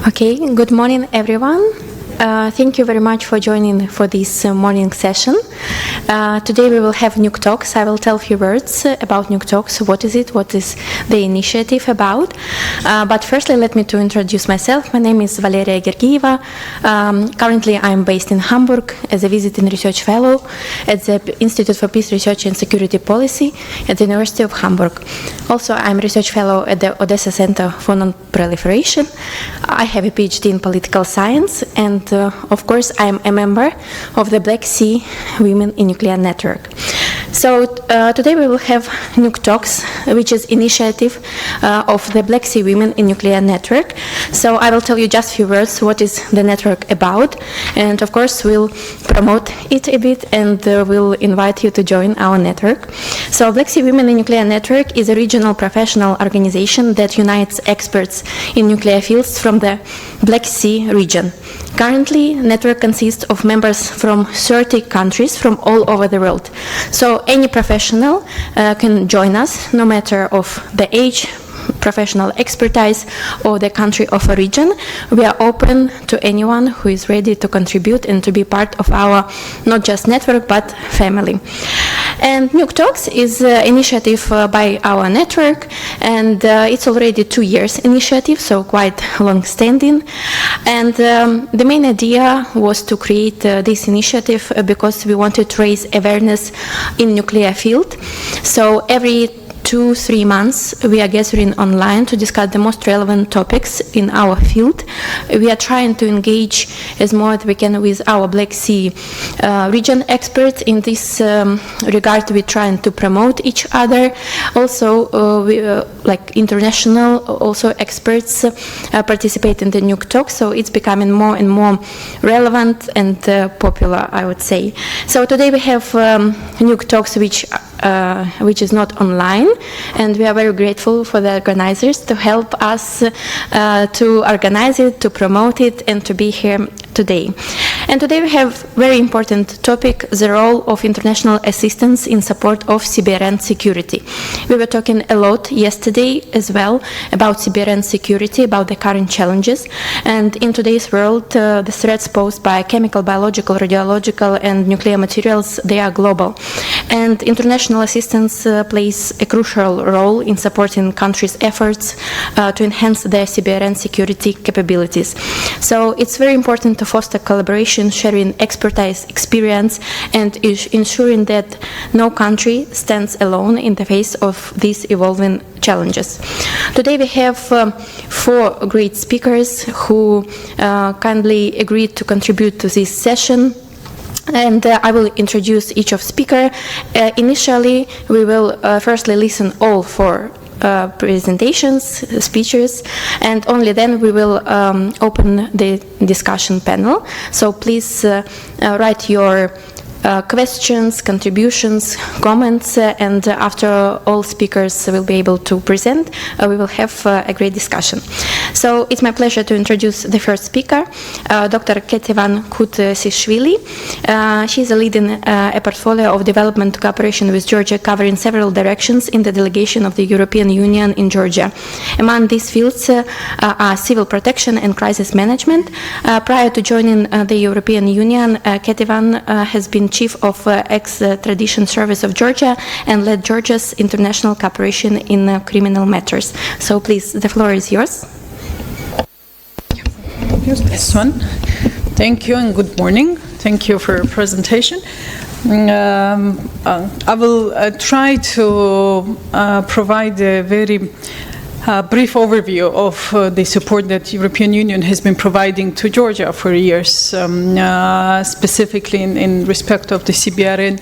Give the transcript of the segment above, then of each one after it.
Okay, good morning, everyone. Thank you very much for joining for this morning session. Today we will have NucTalks. I will tell a few words about NucTalks. What is it? What is the initiative about? But firstly, let me to introduce myself. My name is Valeria Gergieva. Currently, I'm based in Hamburg as a visiting research fellow at the Institute for Peace Research and Security Policy at the University of Hamburg. Also, I'm research fellow at the Odessa Center for Non-Proliferation. I have a PhD in political science, and of course, I'm a member of the Black Sea Women in Nuclear Network. So today we will have NucTalks, which is initiative of the Black Sea Women in Nuclear Network. So I will tell you just a few words what is the network about, and of course we'll promote it a bit and we'll invite you to join our network. So Black Sea Women in Nuclear Network is a regional professional organization that unites experts in nuclear fields from the Black Sea region. Currently, network consists of members from 30 countries from all over the world. So any professional can join us, no matter of the age, professional expertise, or the country of origin. We are open to anyone who is ready to contribute and to be part of our not just network but family. And NucTalks is an initiative by our network, and it's already 2 years initiative, so quite long-standing. And the main idea was to create this initiative because we wanted to raise awareness in nuclear field. So every 2-3 months, we are gathering online to discuss the most relevant topics in our field. We are trying to engage as more as we can with our Black Sea region experts. In this regard, we're trying to promote each other. Also, like international also experts participate in the NucTalk, so it's becoming more and more relevant and popular, I would say. So today we have NucTalks which is not online, and we are very grateful for the organizers to help us to organize it, to promote it, and to be here today. And today we have very important topic, the role of international assistance in support of CBRN security. We were talking a lot yesterday as well about CBRN security, about the current challenges. And in today's world, the threats posed by chemical, biological, radiological, and nuclear materials, they are global. And international assistance plays a crucial role in supporting countries' efforts to enhance their CBRN security capabilities. So it's very important to foster collaboration, sharing expertise, experience, and ensuring that no country stands alone in the face of these evolving challenges. Today we have 4 great speakers who kindly agreed to contribute to this session. And I will introduce each of speaker. Initially, we will firstly listen all 4 presentations, speeches, and only then we will open the discussion panel. So please write your questions, contributions, comments, and after all speakers will be able to present, we will have a great discussion. So it's my pleasure to introduce the first speaker, Dr. Ketevan Kutsishvili. She is leading a portfolio of development cooperation with Georgia, covering several directions in the delegation of the European Union in Georgia. Among these fields are civil protection and crisis management. Prior to joining the European Union, Ketevan has been Chief of Extradition Service of Georgia and led Georgia's international cooperation in criminal matters. So please, the floor is yours. This one. Thank you and good morning. Thank you for your presentation. I will try to provide a very brief overview of the support that the European Union has been providing to Georgia for years, specifically in respect of the CBRN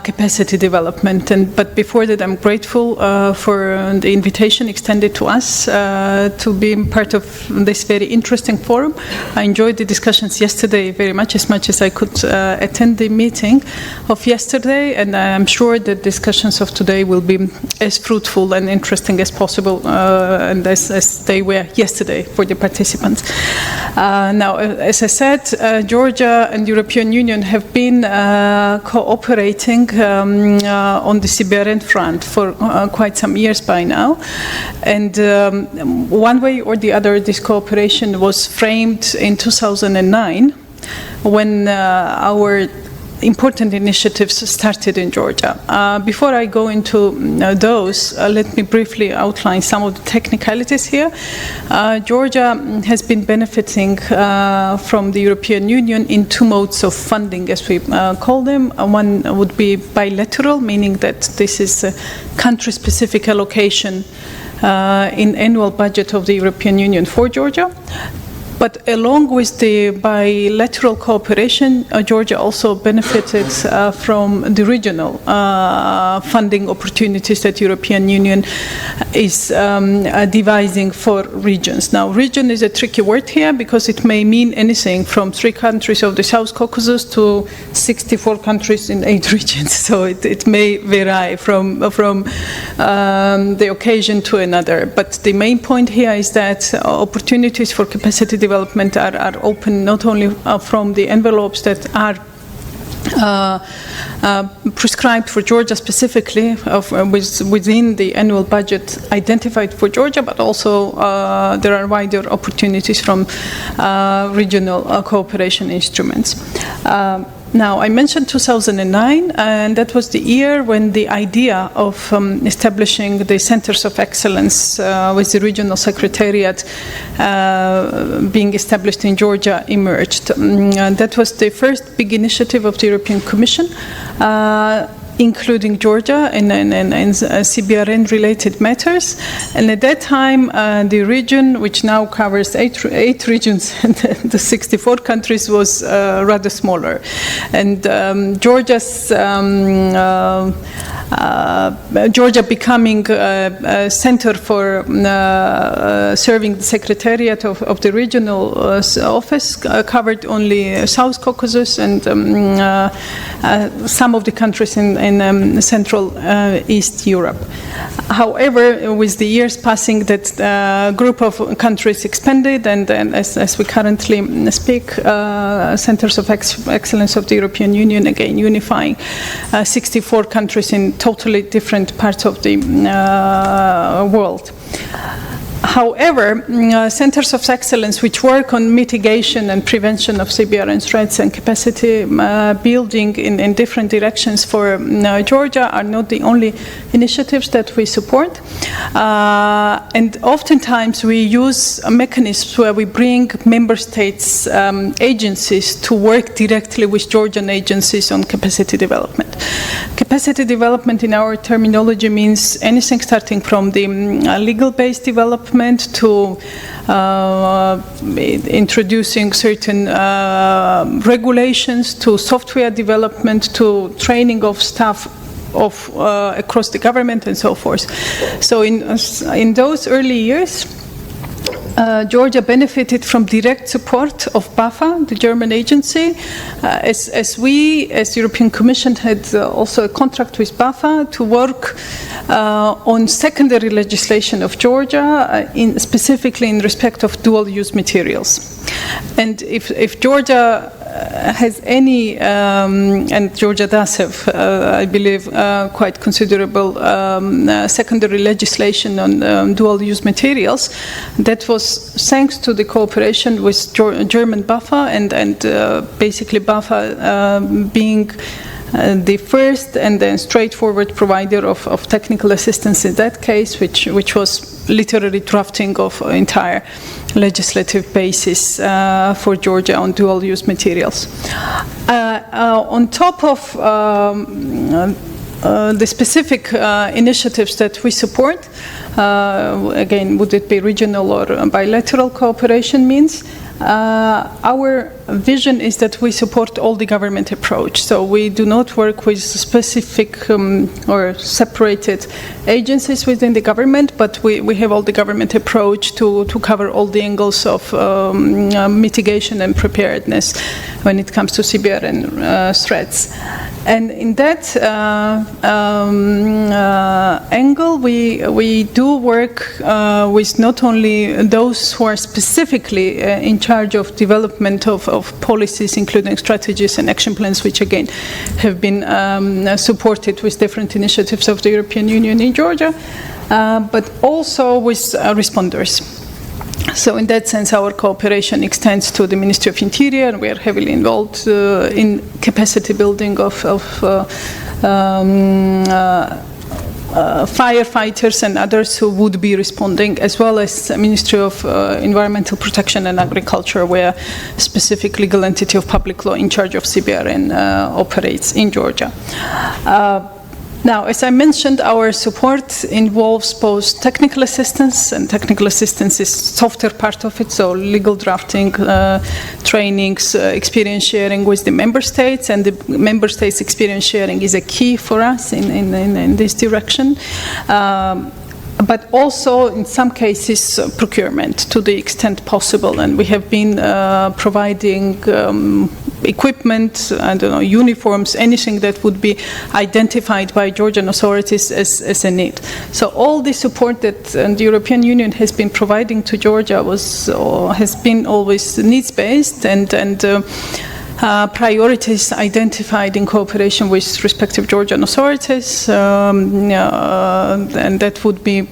capacity development. But before that, I'm grateful for the invitation extended to us to be part of this very interesting forum. I enjoyed the discussions yesterday very much as I could attend the meeting of yesterday, and I'm sure that discussions of today will be as fruitful and interesting as possible and as they were yesterday for the participants. Now, as I said, Georgia and European Union have been cooperating on the CBRN front for quite some years by now. And one way or the other, this cooperation was framed in 2009 when our important initiatives started in Georgia. Before I go into those, let me briefly outline some of the technicalities here. Georgia has been benefiting from the European Union in two modes of funding, as we call them. One would be bilateral, meaning that this is a country-specific allocation in annual budget of the European Union for Georgia. But along with the bilateral cooperation, Georgia also benefited from the regional funding opportunities that European Union is devising for regions. Now, region is a tricky word here because it may mean anything from 3 countries of the South Caucasus to 64 countries in 8 regions. So it may vary from the occasion to another. But the main point here is that opportunities for capacity development are open not only from the envelopes that are prescribed for Georgia specifically within the annual budget identified for Georgia, but also there are wider opportunities from regional cooperation instruments. Now, I mentioned 2009, and that was the year when the idea of establishing the centers of excellence with the regional secretariat being established in Georgia emerged. That was the first big initiative of the European Commission, including Georgia and CBRN-related matters. And at that time, the region, which now covers eight regions and the 64 countries, was rather smaller. And Georgia becoming a center for serving the secretariat of the regional office covered only South Caucasus and some of the countries in Central East Europe. However, with the years passing, that group of countries expanded, and as we currently speak, centers of excellence of the European Union, again unifying 64 countries in totally different parts of the world. However, centers of excellence which work on mitigation and prevention of CBRN threats and capacity building in different directions for Georgia are not the only initiatives that we support. And oftentimes we use mechanisms where we bring member states' agencies to work directly with Georgian agencies on capacity development. Capacity development in our terminology means anything starting from the legal-based development to introducing certain regulations, to software development, to training of staff across the government and so forth. So in those early years, Georgia benefited from direct support of BAFA, the German agency, as we, as European Commission, had also a contract with BAFA to work on secondary legislation of Georgia, specifically in respect of dual-use materials. And if Georgia has any, and Georgia does have, I believe, quite considerable secondary legislation on dual-use materials, that was thanks to the cooperation with German BAFA and basically BAFA being the first and then straightforward provider of technical assistance in that case, which was literally drafting of entire legislative basis for Georgia on dual-use materials. On top of the specific initiatives that we support, again, would it be regional or bilateral cooperation means, our vision is that we support all the government approach. So we do not work with specific or separated agencies within the government, but we have all the government approach to cover all the angles of mitigation and preparedness when it comes to CBRN threats. And in that angle, we do work with not only those who are specifically in charge of development of policies, including strategies and action plans, which again have been supported with different initiatives of the European Union in Georgia, but also with responders. So in that sense, our cooperation extends to the Ministry of Interior, and we are heavily involved in capacity building of firefighters and others who would be responding, as well as the Ministry of Environmental Protection and Agriculture, where a specific legal entity of public law in charge of CBRN operates in Georgia. Now, as I mentioned, our support involves both technical assistance, and technical assistance is softer part of it, so legal drafting, trainings, experience sharing with the member states, and the member states' experience sharing is a key for us in this direction. But also, in some cases, procurement to the extent possible. And we have been providing equipment, I don't know, uniforms, anything that would be identified by Georgian authorities as a need. So all the support that the European Union has been providing to Georgia has been always needs-based and priorities identified in cooperation with respective Georgian authorities, and that would be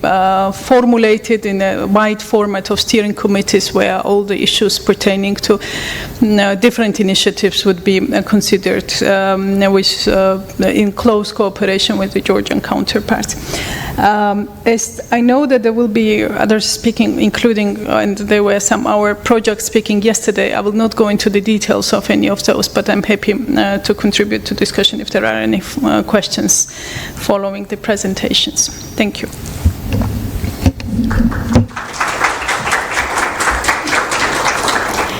formulated in a wide format of steering committees where all the issues pertaining to different initiatives would be considered in close cooperation with the Georgian counterpart. As I know that there will be others speaking, including, and there were some our projects speaking yesterday, I will not go into the details of any of those, but I'm happy to contribute to discussion if there are any questions following the presentations. Thank you.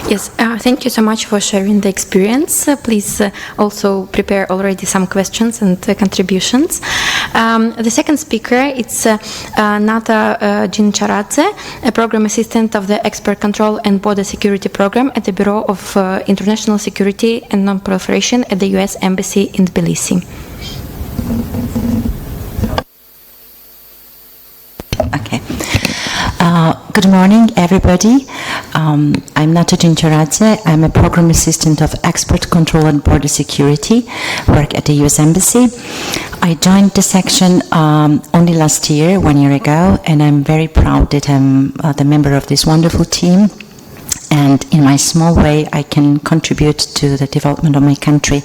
Yes, thank you so much for sharing the experience. Please also prepare already some questions and contributions. The second speaker is Nata Jincharadze, a program assistant of the Export Control and Border Security Program at the Bureau of International Security and Non-Proliferation at the U.S. Embassy in Tbilisi. Okay. Good morning, everybody. I'm Nata Jincharadze. I'm a program assistant of Export Control and Border Security, work at the U.S. Embassy. I joined the section only last year, 1 year ago, and I'm very proud that I'm the member of this wonderful team. And in my small way, I can contribute to the development of my country.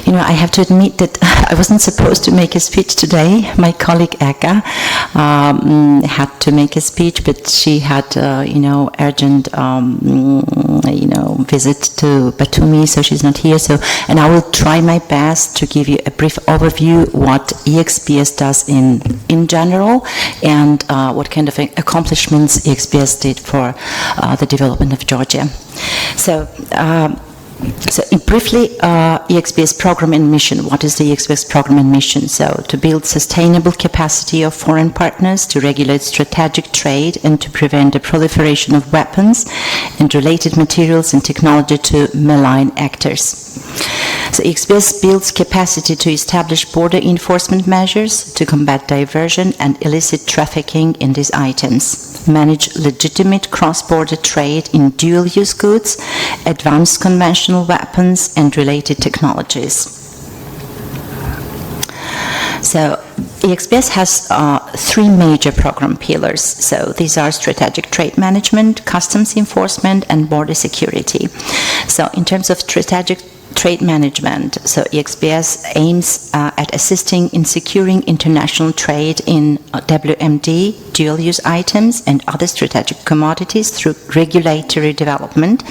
You know, I have to admit that I wasn't supposed to make a speech today. My colleague Eka had to make a speech, but she had, urgent, visit to Batumi, so she's not here. So, and I will try my best to give you a brief overview what EXPS does in general, and what kind of accomplishments EXPS did for the development of Georgia. So briefly, EXPS program and mission. What is the EXPS program and mission? So to build sustainable capacity of foreign partners to regulate strategic trade and to prevent the proliferation of weapons and related materials and technology to malign actors. So EXPS builds capacity to establish border enforcement measures to combat diversion and illicit trafficking in these items, manage legitimate cross-border trade in dual-use goods, advanced conventional weapons, and related technologies. So EXPS has three major program pillars. So these are strategic trade management, customs enforcement, and border security. So in terms of strategic trade management, so EXPS aims at assisting in securing international trade in WMD, dual-use items, and other strategic commodities through regulatory development,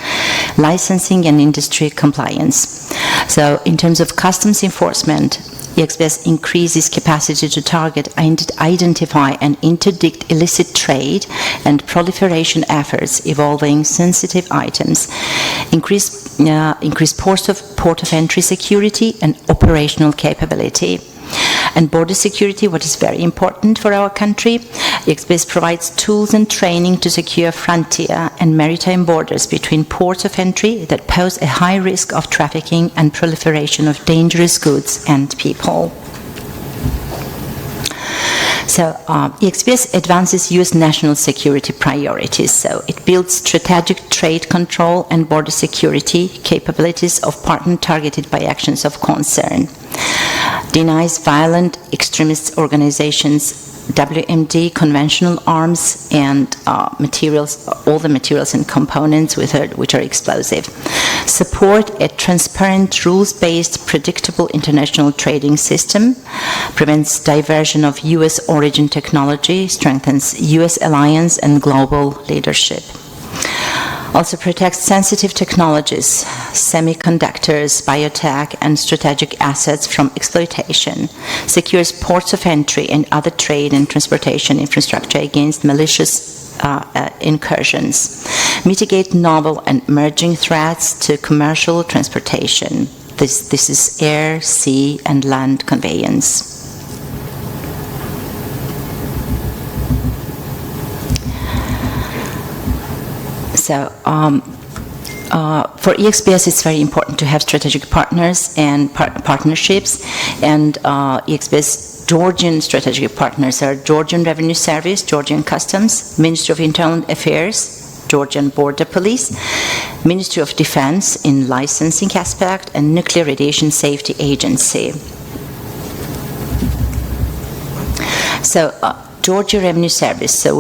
licensing, and industry compliance. So in terms of customs enforcement, EXPS increases capacity to target, identify, and interdict illicit trade and proliferation efforts involving sensitive items, increase port of entry security and operational capability. And border security, what is very important for our country, EXBS provides tools and training to secure frontier and maritime borders between ports of entry that pose a high risk of trafficking and proliferation of dangerous goods and people. So EXBS advances U.S. national security priorities. So it builds strategic trade control and border security capabilities of partners targeted by actions of concern. Denies violent extremist organizations WMD conventional arms and materials, all the materials and components which are explosive. Support a transparent, rules-based, predictable international trading system. Prevents diversion of U.S. origin technology. Strengthens U.S. alliance and global leadership. Also protects sensitive technologies, semiconductors, biotech, and strategic assets from exploitation. Secures ports of entry and other trade and transportation infrastructure against malicious incursions. Mitigate novel and emerging threats to commercial transportation. This is air, sea, and land conveyance. So for EXBS, it's very important to have strategic partners and partnerships. And EXBS Georgian strategic partners are Georgian Revenue Service, Georgian Customs, Ministry of Internal Affairs, Georgian Border Police, Ministry of Defense in licensing aspect, and Nuclear Radiation Safety Agency. So Georgia Revenue Service. So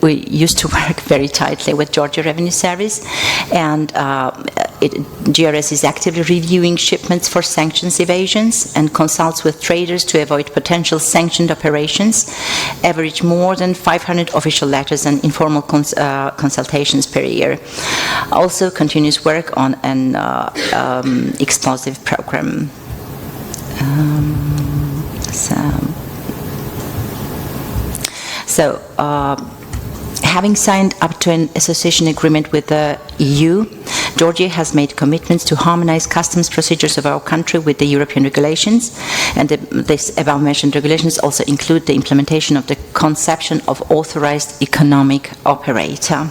we used to work very tightly with Georgia Revenue Service, and GRS is actively reviewing shipments for sanctions evasions and consults with traders to avoid potential sanctioned operations, average more than 500 official letters and informal consultations per year. Also continues work on an explosive program. Having signed up to an association agreement with the EU, Georgia has made commitments to harmonize customs procedures of our country with the European regulations, and these above-mentioned regulations also include the implementation of the conception of authorized economic operator.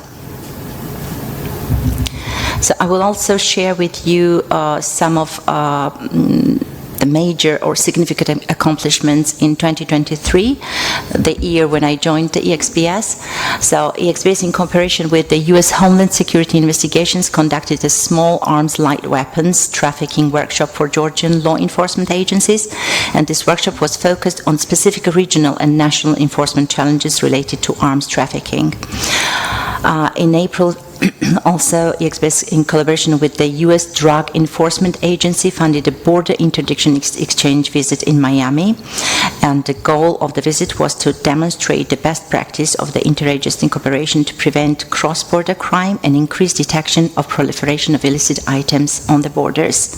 So I will also share with you some of the major or significant accomplishments in 2023, the year when I joined the EXBS. So EXBS, in cooperation with the U.S. Homeland Security Investigations, conducted a small arms light weapons trafficking workshop for Georgian law enforcement agencies, and this workshop was focused on specific regional and national enforcement challenges related to arms trafficking. In April, also, EXBS, in collaboration with the U.S. Drug Enforcement Agency, funded a border interdiction exchange visit in Miami. And the goal of the visit was to demonstrate the best practice of the interagency cooperation to prevent cross-border crime and increase detection of proliferation of illicit items on the borders.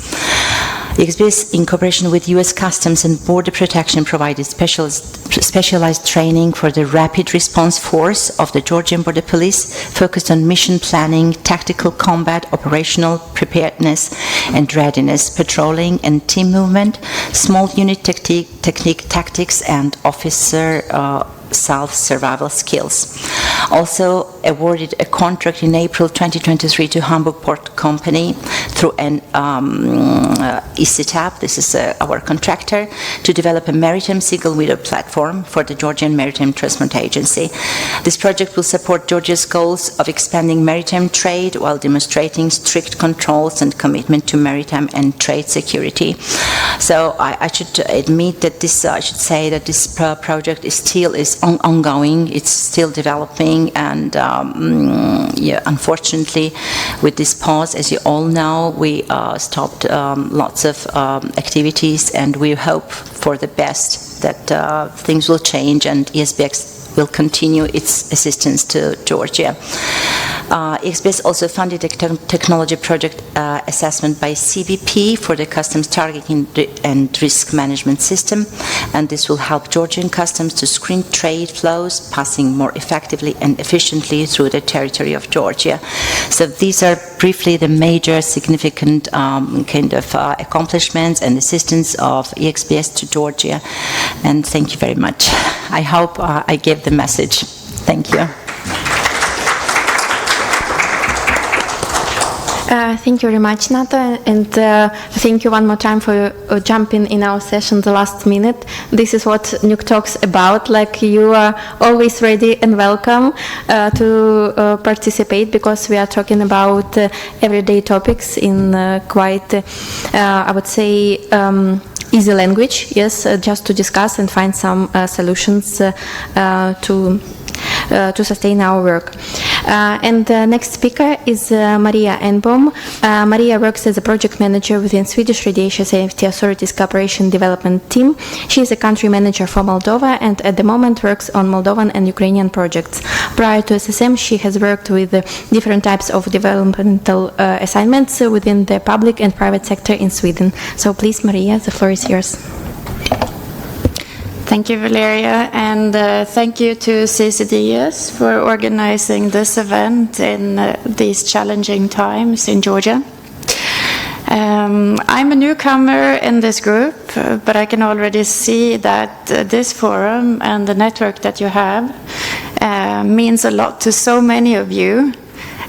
EXBS, in cooperation with U.S. Customs and Border Protection, provided specialized training for the Rapid Response Force of the Georgian Border Police, focused on mission planning, tactical combat, operational preparedness and readiness, patrolling and team movement, small unit tactics, and officer self-survival skills. Also awarded a contract in April 2023 to Hamburg Port Company through an ECTAP, this is our contractor, to develop a maritime single window platform for the Georgian Maritime Transport Agency. This project will support Georgia's goals of expanding maritime trade while demonstrating strict controls and commitment to maritime and trade security. So I should admit that I should say that this project is ongoing, it's still developing, and unfortunately with this pause, as you all know, we stopped lots of activities, and we hope for the best that things will change and ESBX will continue its assistance to Georgia. EXBS also funded a technology project assessment by CBP for the customs targeting and risk management system, and this will help Georgian customs to screen trade flows passing more effectively and efficiently through the territory of Georgia. So these are briefly the major significant accomplishments and assistance of EXBS to Georgia, and thank you very much. I hope I gave get the message. Thank you. Thank you very much, Nata, and thank you one more time for jumping in our session the last minute. This is what NucTalk's about. Like, you are always ready and welcome to participate, because we are talking about everyday topics in quite, I would say, easy language, yes, just to discuss and find some solutions to sustain our work. And the next speaker is Maria Enbom. Maria works as a project manager within Swedish Radiation Safety Authority's Cooperation Development Team. She is a country manager for Moldova and at the moment works on Moldovan and Ukrainian projects. Prior to SSM, she has worked with different types of developmental assignments within the public and private sector in Sweden. So please, Maria, the floor is yours. Thank you, Valeria, and thank you to CCDS for organizing this event in these challenging times in Georgia. I'm a newcomer in this group, but I can already see that this forum and the network that you have means a lot to so many of you,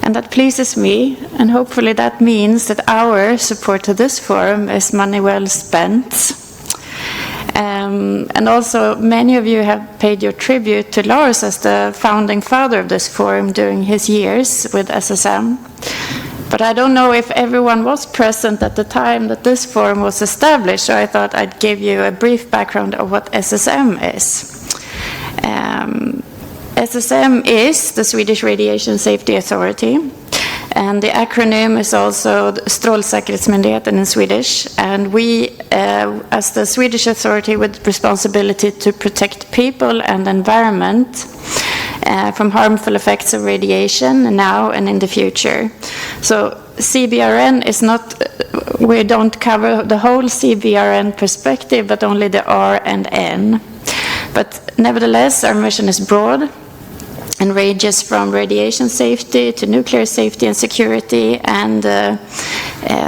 and that pleases me, and hopefully that means that our support to this forum is money well spent. And also, many of you have paid your tribute to Lars as the founding father of this forum during his years with SSM. But I don't know if everyone was present at the time that this forum was established, so I thought I'd give you a brief background of what SSM is. SSM is the Swedish Radiation Safety Authority. And the acronym is also Strålsäkerhetsmyndigheten in Swedish. And we, as the Swedish authority with responsibility to protect people and environment from harmful effects of radiation now and in the future. So CBRN is not, we don't cover the whole CBRN perspective, but only the R and N. But nevertheless, our mission is broad and ranges from radiation safety to nuclear safety and security and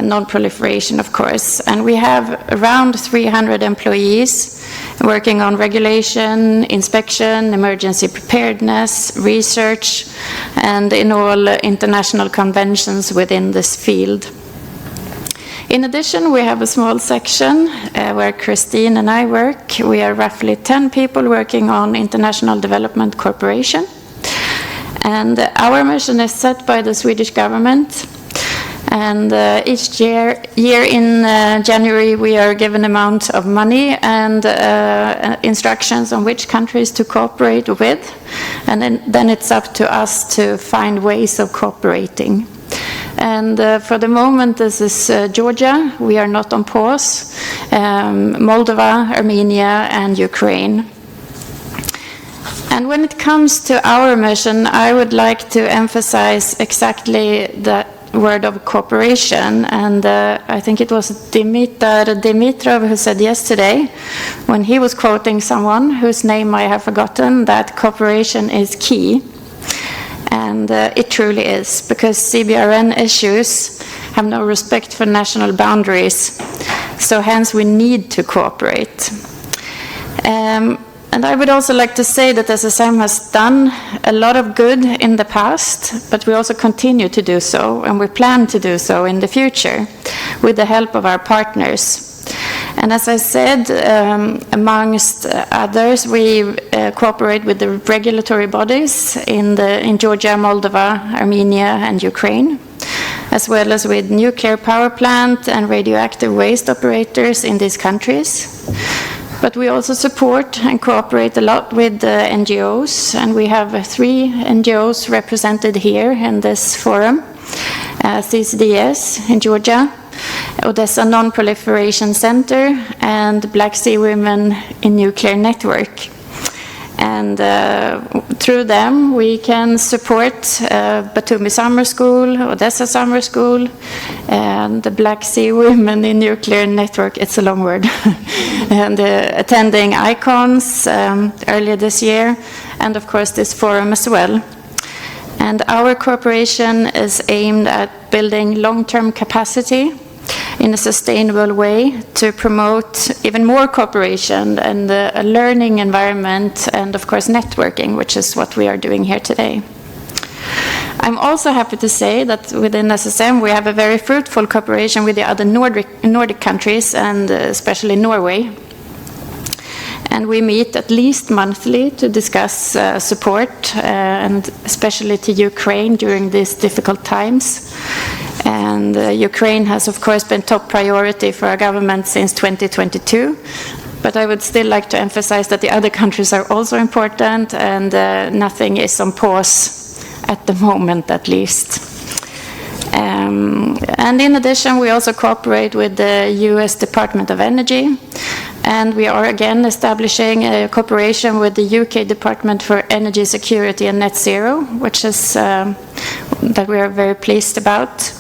non-proliferation, of course. And we have around 300 employees working on regulation, inspection, emergency preparedness, research, and in all international conventions within this field. In addition, we have a small section where Christine and I work. We are roughly 10 people working on international development cooperation. And our mission is set by the Swedish government. And each year in January, we are given amount of money and instructions on which countries to cooperate with. And then it's up to us to find ways of cooperating. And for the moment, this is Georgia. We are not on pause. Moldova, Armenia, and Ukraine. And when it comes to our mission, I would like to emphasize exactly the word of cooperation. And I think it was Dimitrov who said yesterday, when he was quoting someone whose name I have forgotten, that cooperation is key. And it truly is, because CBRN issues have no respect for national boundaries. So hence we need to cooperate. And I would also like to say that SSM has done a lot of good in the past, but we also continue to do so, and we plan to do so in the future with the help of our partners. And as I said, amongst others, we cooperate with the regulatory bodies in Georgia, Moldova, Armenia, and Ukraine, as well as with nuclear power plant and radioactive waste operators in these countries. But we also support and cooperate a lot with NGOs, and we have 3 NGOs represented here in this forum. CCDS in Georgia, Odessa Non-Proliferation Center, and Black Sea Women in Nuclear Network. And through them, we can support Batumi Summer School, Odessa Summer School, and the Black Sea Women in Nuclear Network, it's a long word, and attending ICONS earlier this year, and of course this forum as well. And our cooperation is aimed at building long-term capacity in a sustainable way to promote even more cooperation and a learning environment and, of course, networking, which is what we are doing here today. I'm also happy to say that within SSM we have a very fruitful cooperation with the other Nordic countries and especially Norway. And we meet at least monthly to discuss support, and especially to Ukraine during these difficult times. And Ukraine has, of course, been top priority for our government since 2022. But I would still like to emphasize that the other countries are also important, and nothing is on pause at the moment, at least. And in addition, we also cooperate with the US Department of Energy. And we are again establishing a cooperation with the UK Department for Energy Security and Net Zero, which is that we are very pleased about.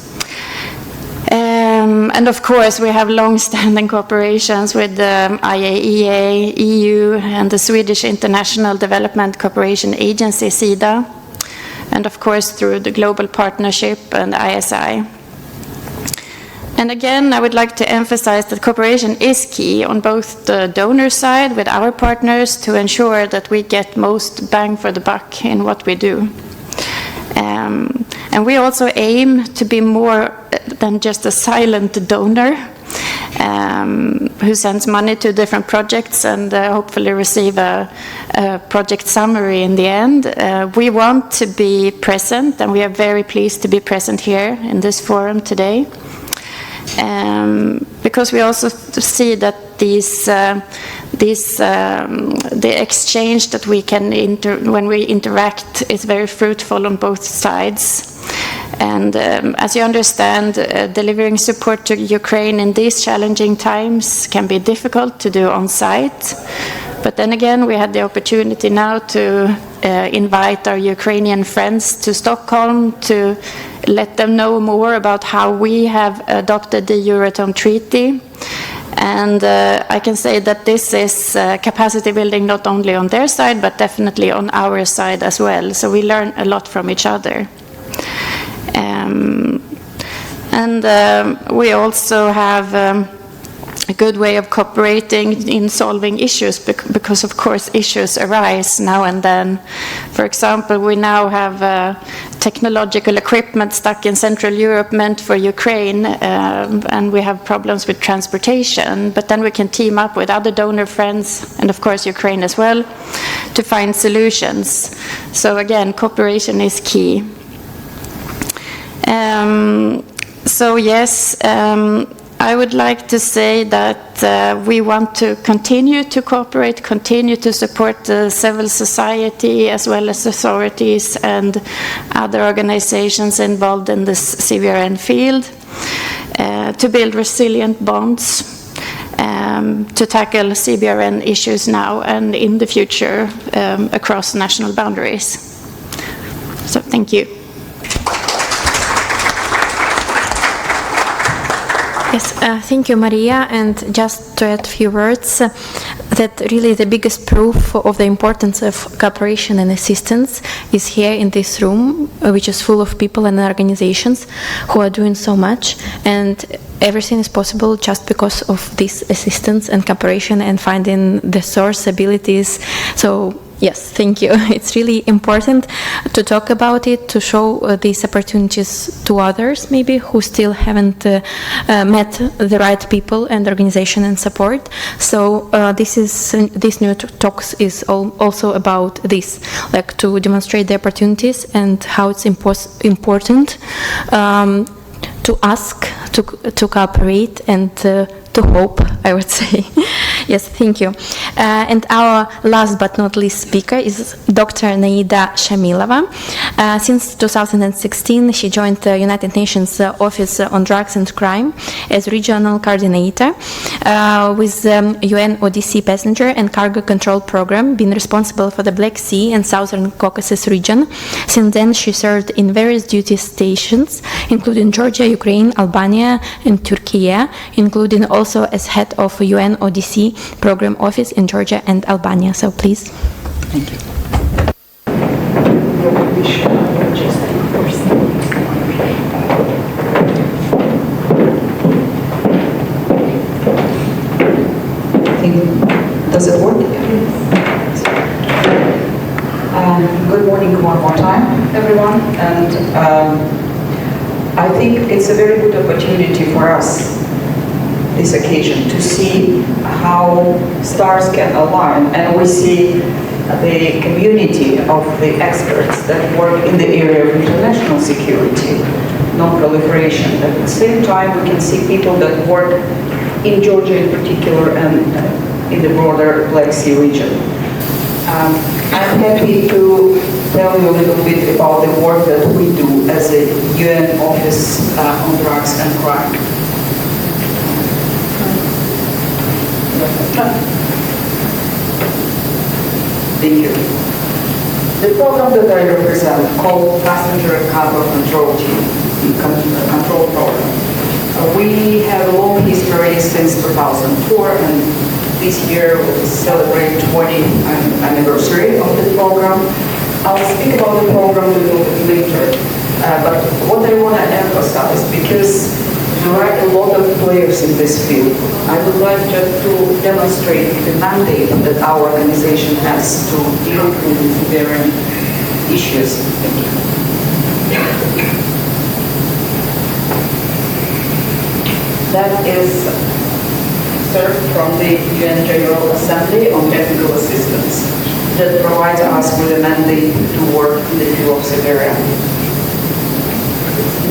And of course, we have long-standing cooperations with the IAEA, EU, and the Swedish International Development Cooperation Agency, SIDA, and of course through the Global Partnership and ISI. And again, I would like to emphasize that cooperation is key on both the donor side with our partners to ensure that we get most bang for the buck in what we do. And we also aim to be more than just a silent donor who sends money to different projects and hopefully receive a project summary in the end. We want to be present, and we are very pleased to be present here in this forum today. Because we also see that the exchange that we can when we interact is very fruitful on both sides. And as you understand, delivering support to Ukraine in these challenging times can be difficult to do on site. But then again, we had the opportunity now to invite our Ukrainian friends to Stockholm to let them know more about how we have adopted the Euratom Treaty. And I can say that this is capacity building not only on their side, but definitely on our side as well. So we learn a lot from each other. And we also have a good way of cooperating in solving issues because, of course, issues arise now and then. For example, we now have technological equipment stuck in Central Europe meant for Ukraine, and we have problems with transportation. But then we can team up with other donor friends, and of course Ukraine as well, to find solutions. So again, cooperation is key. So yes, I would like to say that we want to continue to cooperate, continue to support the civil society as well as authorities and other organizations involved in this CBRN field to build resilient bonds, to tackle CBRN issues now and in the future across national boundaries. So thank you. Yes, thank you, Maria. And just to add a few words, that really the biggest proof of the importance of cooperation and assistance is here in this room, which is full of people and organizations who are doing so much. And everything is possible just because of this assistance and cooperation and finding the source abilities. So yes, thank you. It's really important to talk about it, to show these opportunities to others, maybe, who still haven't met the right people and organization and support. So this NucTalks is also about this, like to demonstrate the opportunities and how it's important to ask, to cooperate, and to hope, I would say. Yes, thank you. And our last but not least speaker is Dr. Naida Shamilova. Since 2016, she joined the United Nations Office on Drugs and Crime as regional coordinator with UN ODC passenger and cargo control program, being responsible for the Black Sea and Southern Caucasus region. Since then, she served in various duty stations, including Georgia, Ukraine, Albania, and Turkey, including also as head of UN ODC program office in Georgia and Albania. So please. Thank you. everyone, and I think it's a very good opportunity for us this occasion to see how stars can align, and we see the community of the experts that work in the area of international security, non-proliferation. At the same time, we can see people that work in Georgia in particular and in the broader Black Sea region. I'm happy to tell you a little bit about the work that we do as a UN Office on Drugs and Crime. Thank you. The program that I represent, called Passenger and Cargo Control Team, Control Program, we have a long history since 2004, and this year we'll celebrate 20th anniversary of the program. I'll speak about the program a little bit later, but what I want to emphasize, because there are a lot of players in this field, I would like just to demonstrate the mandate that our organization has to deal with the CBRN issues. That is served from the UN General Assembly on technical assistance that provides us with a mandate to work in the field of CBRN.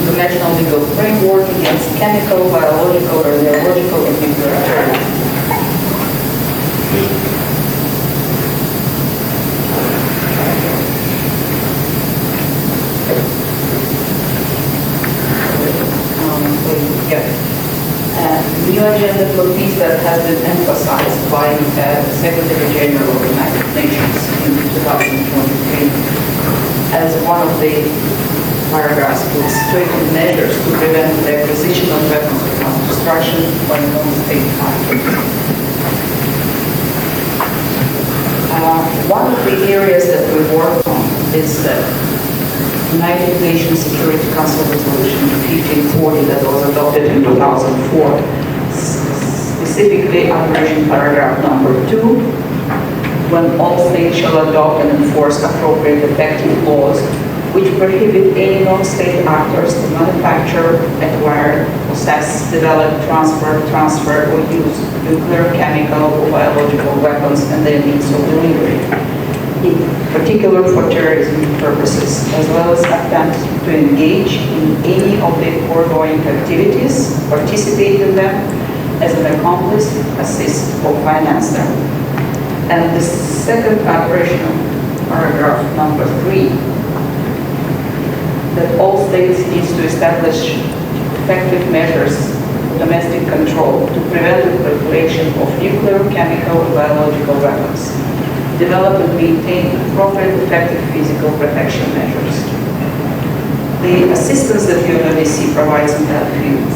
International legal framework against chemical, biological, radiological, and nuclear terrorism. New agenda for peace that has been emphasized by Secretary General of the United Nations in 2023 as one of the paragraphs with stricter measures to prevent the acquisition of weapons of mass destruction by non-state actors. One of the areas that we work on is the United Nations Security Council Resolution 1540 that was adopted in 2004, specifically under paragraph number 2, when all states shall adopt and enforce appropriate effective laws which prohibit any non-state actors to manufacture, acquire, possess, develop, transfer, or use nuclear, chemical, or biological weapons and their means of delivery, in particular for terrorism purposes, as well as attempt to engage in any of the foregoing activities, participate in them as an accomplice, assist, or finance them. And the second operational paragraph number 3, that all states need to establish effective measures of domestic control to prevent the proliferation of nuclear, chemical, and biological weapons, develop and maintain appropriate effective physical protection measures. The assistance that UNODC provides in that field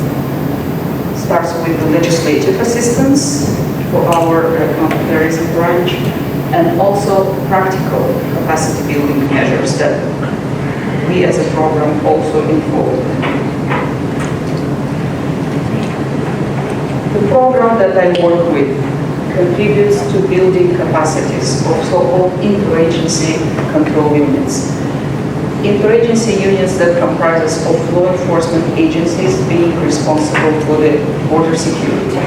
starts with the legislative assistance for our counterterrorism branch, and also practical capacity building measures that we as a program also involve. The program that I work with contributes to building capacities of so-called interagency control units. Interagency units that comprises of law enforcement agencies being responsible for the border security.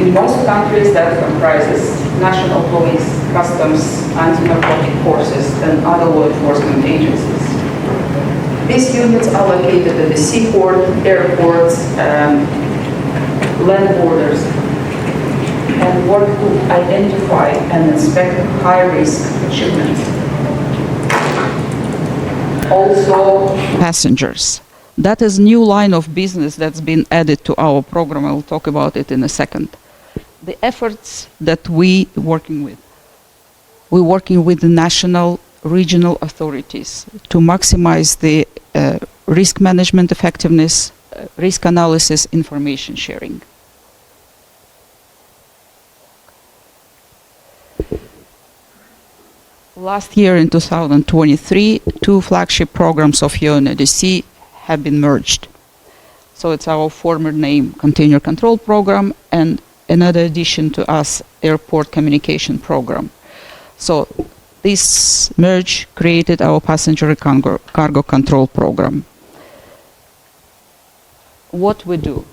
In most countries that comprises national police, customs, anti-narcotic forces, and other law enforcement agencies. These units are located at the seaport, airports, land borders, and work to identify and inspect high-risk shipments. Also, passengers. That is new line of business that's been added to our program. I'll talk about it in a second. The efforts that we're working with the national, regional authorities to maximize the risk management effectiveness, risk analysis, information sharing. Last year in 2023, 2 flagship programs of UNODC have been merged. So it's our former name, Container Control Program, and another addition to us, Airport Communication Program. So This merge created our passenger cargo control program. What we do?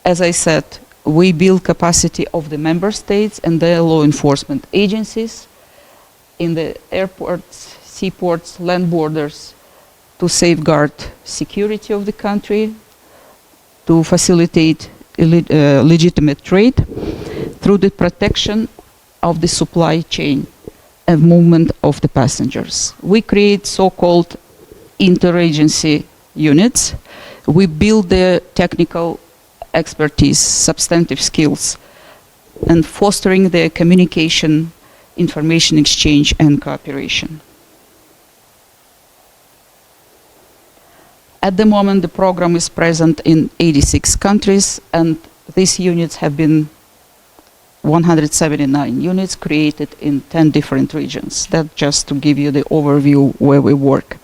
As I said, we build capacity of the member states and their law enforcement agencies in the airports, seaports, land borders to safeguard security of the country, to facilitate legitimate trade through the protection of the supply chain and movement of the passengers. We create so-called interagency units. We build the technical expertise, substantive skills, and fostering the communication, information exchange, and cooperation. At the moment, the program is present in 86 countries, and these units have been 179 units created in 10 different regions. That just to give you the overview where we work.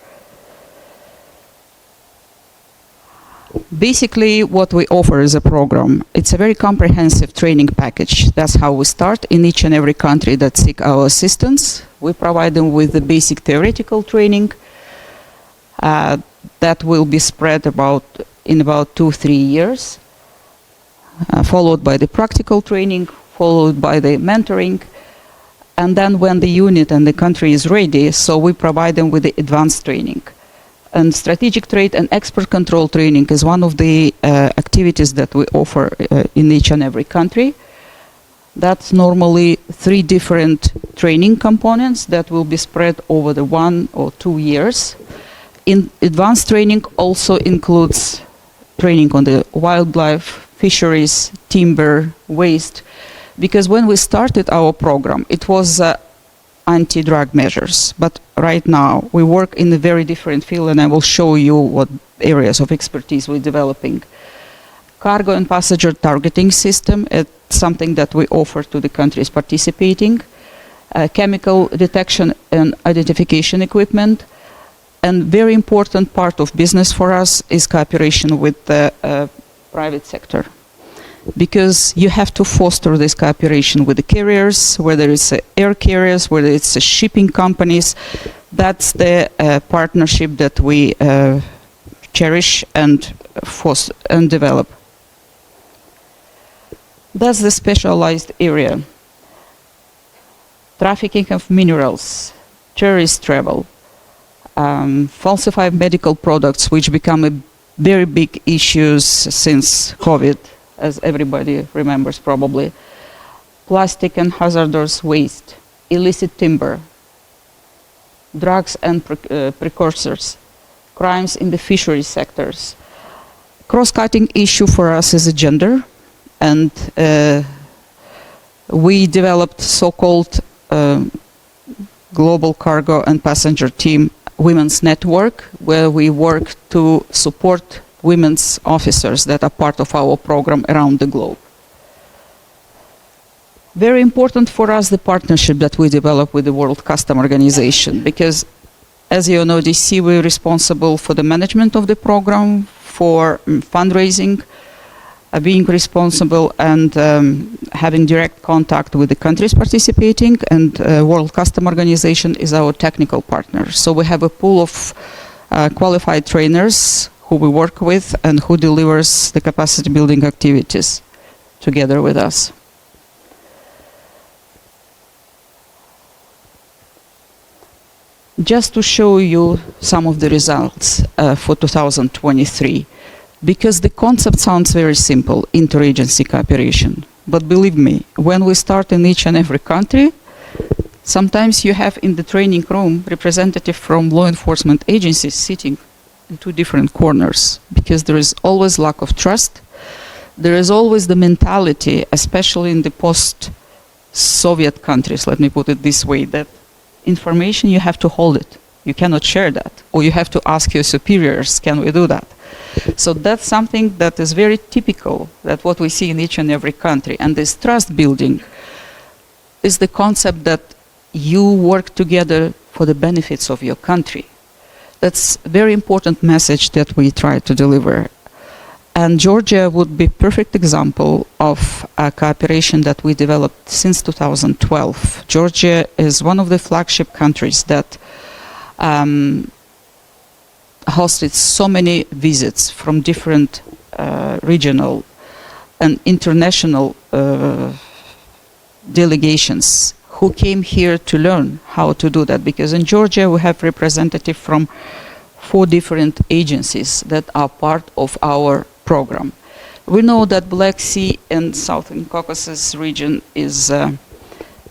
Basically, what we offer as a program, it's a very comprehensive training package. That's how we start in each and every country that seek our assistance. We provide them with the basic theoretical training that will be spread in about 2-3 years, followed by the practical training, followed by the mentoring, and then when the unit and the country is ready, so we provide them with the advanced training. And strategic trade and export control training is one of the activities that we offer in each and every country. That's normally 3 different training components that will be spread over the 1 or 2 years. In advanced training also includes training on the wildlife, fisheries, timber, waste, because when we started our program, it was anti-drug measures. But right now, we work in a very different field, and I will show you what areas of expertise we're developing. Cargo and passenger targeting system, it's something that we offer to the countries participating. Chemical detection and identification equipment. And very important part of business for us is cooperation with the private sector. Because you have to foster this cooperation with the carriers, whether it's air carriers, whether it's shipping companies. That's the partnership that we cherish and foster and develop. That's the specialized area. Trafficking of minerals, terrorist travel, falsified medical products, which become a very big issue since COVID, as everybody remembers probably. Plastic and hazardous waste, illicit timber, drugs and precursors, crimes in the fisheries sectors. Cross-cutting issue for us is a gender, and we developed so-called global cargo and passenger team women's network, where we work to support women's officers that are part of our program around the globe. Very important for us, the partnership that we develop with the World Customs Organization, because as you know, DC, we're responsible for the management of the program, for fundraising, being responsible and having direct contact with the countries participating, and World Customs Organization is our technical partner. So we have a pool of qualified trainers who we work with and who delivers the capacity building activities together with us. Just to show you some of the results for 2023, because the concept sounds very simple, interagency cooperation. But believe me, when we start in each and every country, sometimes you have in the training room representative from law enforcement agencies sitting in 2 different corners, because there is always lack of trust. There is always the mentality, especially in the post-Soviet countries, let me put it this way, that information, you have to hold it. You cannot share that. Or you have to ask your superiors, can we do that? So that's something that is very typical, that what we see in each and every country. And this trust building is the concept that you work together for the benefits of your country. That's a very important message that we try to deliver. And Georgia would be a perfect example of a cooperation that we developed since 2012. Georgia is one of the flagship countries that hosted so many visits from different regional and international delegations who came here to learn how to do that. Because in Georgia we have representatives from 4 different agencies that are part of our program. We know that Black Sea and Southern Caucasus region is,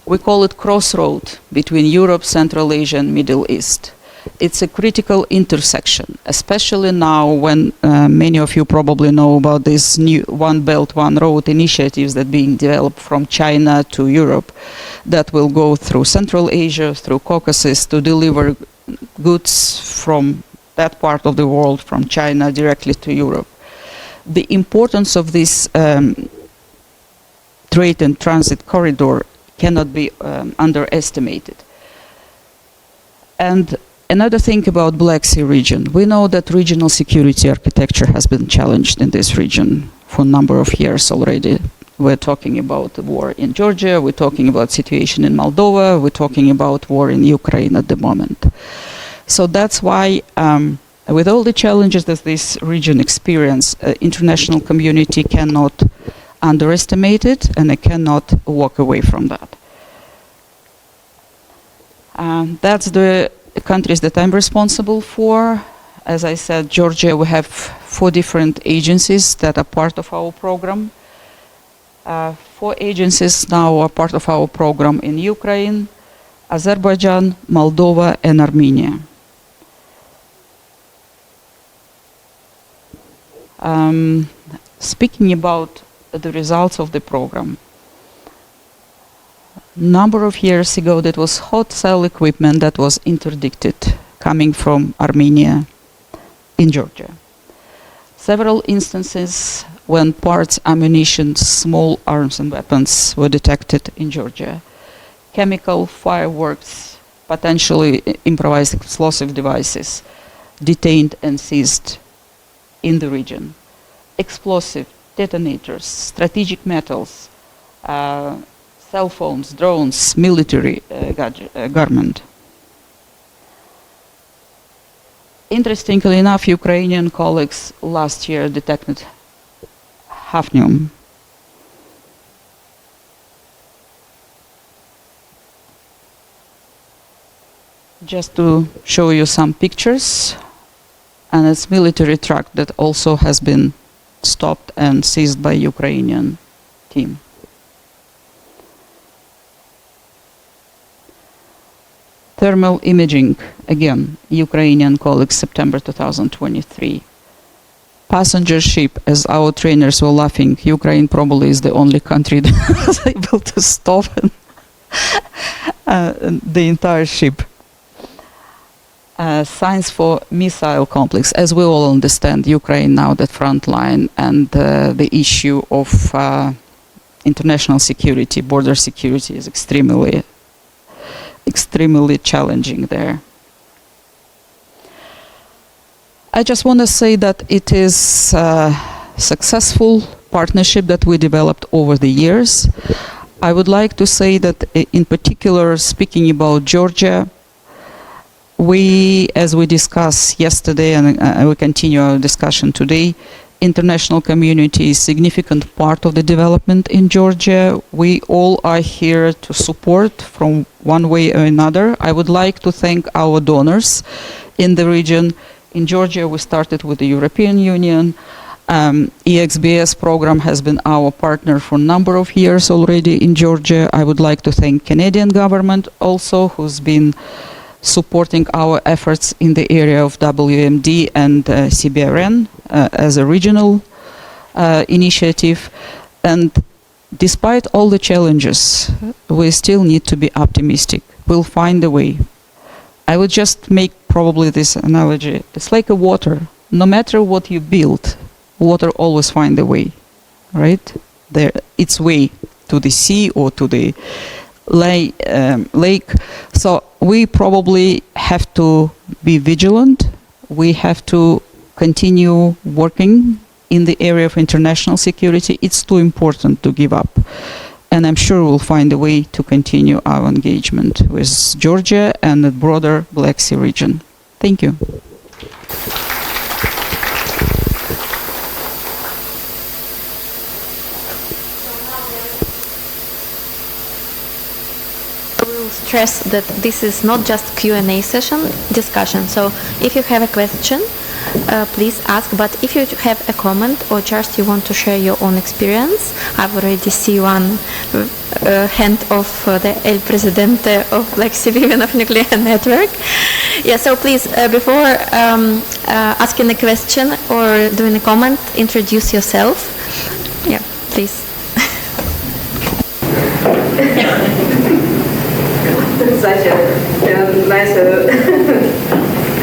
we call it crossroad between Europe, Central Asia and Middle East. It's a critical intersection, especially now when many of you probably know about this new One Belt, One Road initiatives that are being developed from China to Europe that will go through Central Asia, through Caucasus to deliver goods from that part of the world, from China directly to Europe. The importance of this trade and transit corridor cannot be underestimated. And another thing about Black Sea region, we know that regional security architecture has been challenged in this region for a number of years already. We're talking about the war in Georgia, we're talking about situation in Moldova, we're talking about war in Ukraine at the moment. So that's why with all the challenges that this region experiences, international community cannot underestimate it and it cannot walk away from that. That's the countries that I'm responsible for. As I said, Georgia, we have 4 different agencies that are part of our program. 4 agencies now are part of our program in Ukraine, Azerbaijan, Moldova and Armenia. Speaking about the results of the program, number of years ago that was hot cell equipment that was interdicted coming from Armenia in Georgia. Several instances when parts, ammunition, small arms and weapons were detected in Georgia. Chemical, fireworks, potentially improvised explosive devices detained and seized in the region. Explosive, detonators, strategic metals, cell phones, drones, military garment. Interestingly enough, Ukrainian colleagues last year detected hafnium. Just to show you some pictures, and it's military truck that also has been stopped and seized by Ukrainian team. Thermal imaging, again, Ukrainian colleagues, September 2023. Passenger ship, as our trainers were laughing, Ukraine probably is the only country that was able to stop the entire ship. Science for missile complex, as we all understand, Ukraine now the front line and the issue of international security, border security is extremely challenging there. I just want to say that it is a successful partnership that we developed over the years. I would like to say that in particular, speaking about Georgia, we, as we discussed yesterday and we continue our discussion today, international community is a significant part of the development in Georgia. We all are here to support from one way or another. I would like to thank our donors in the region. In Georgia, we started with the European Union. EXBS program has been our partner for a number of years already in Georgia. I would like to thank Canadian government also, who's been supporting our efforts in the area of WMD and CBRN as a regional initiative. And despite all the challenges, we still need to be optimistic. We'll find a way. I would just make probably this analogy. It's like a water. No matter what you build, water always finds a way, right? Its way to the sea or to the lake. So we probably have to be vigilant. We have to continue working in the area of international security, it's too important to give up. And I'm sure we'll find a way to continue our engagement with Georgia and the broader Black Sea region. Thank you. Stress that this is not just Q&A session discussion. So if you have a question, please ask. But if you have a comment or just you want to share your own experience, I've already see one hand of the El Presidente of Black Sea Women of Nuclear Network. Yeah, so please, before asking a question or doing a comment, introduce yourself. Yeah, please. Such a nice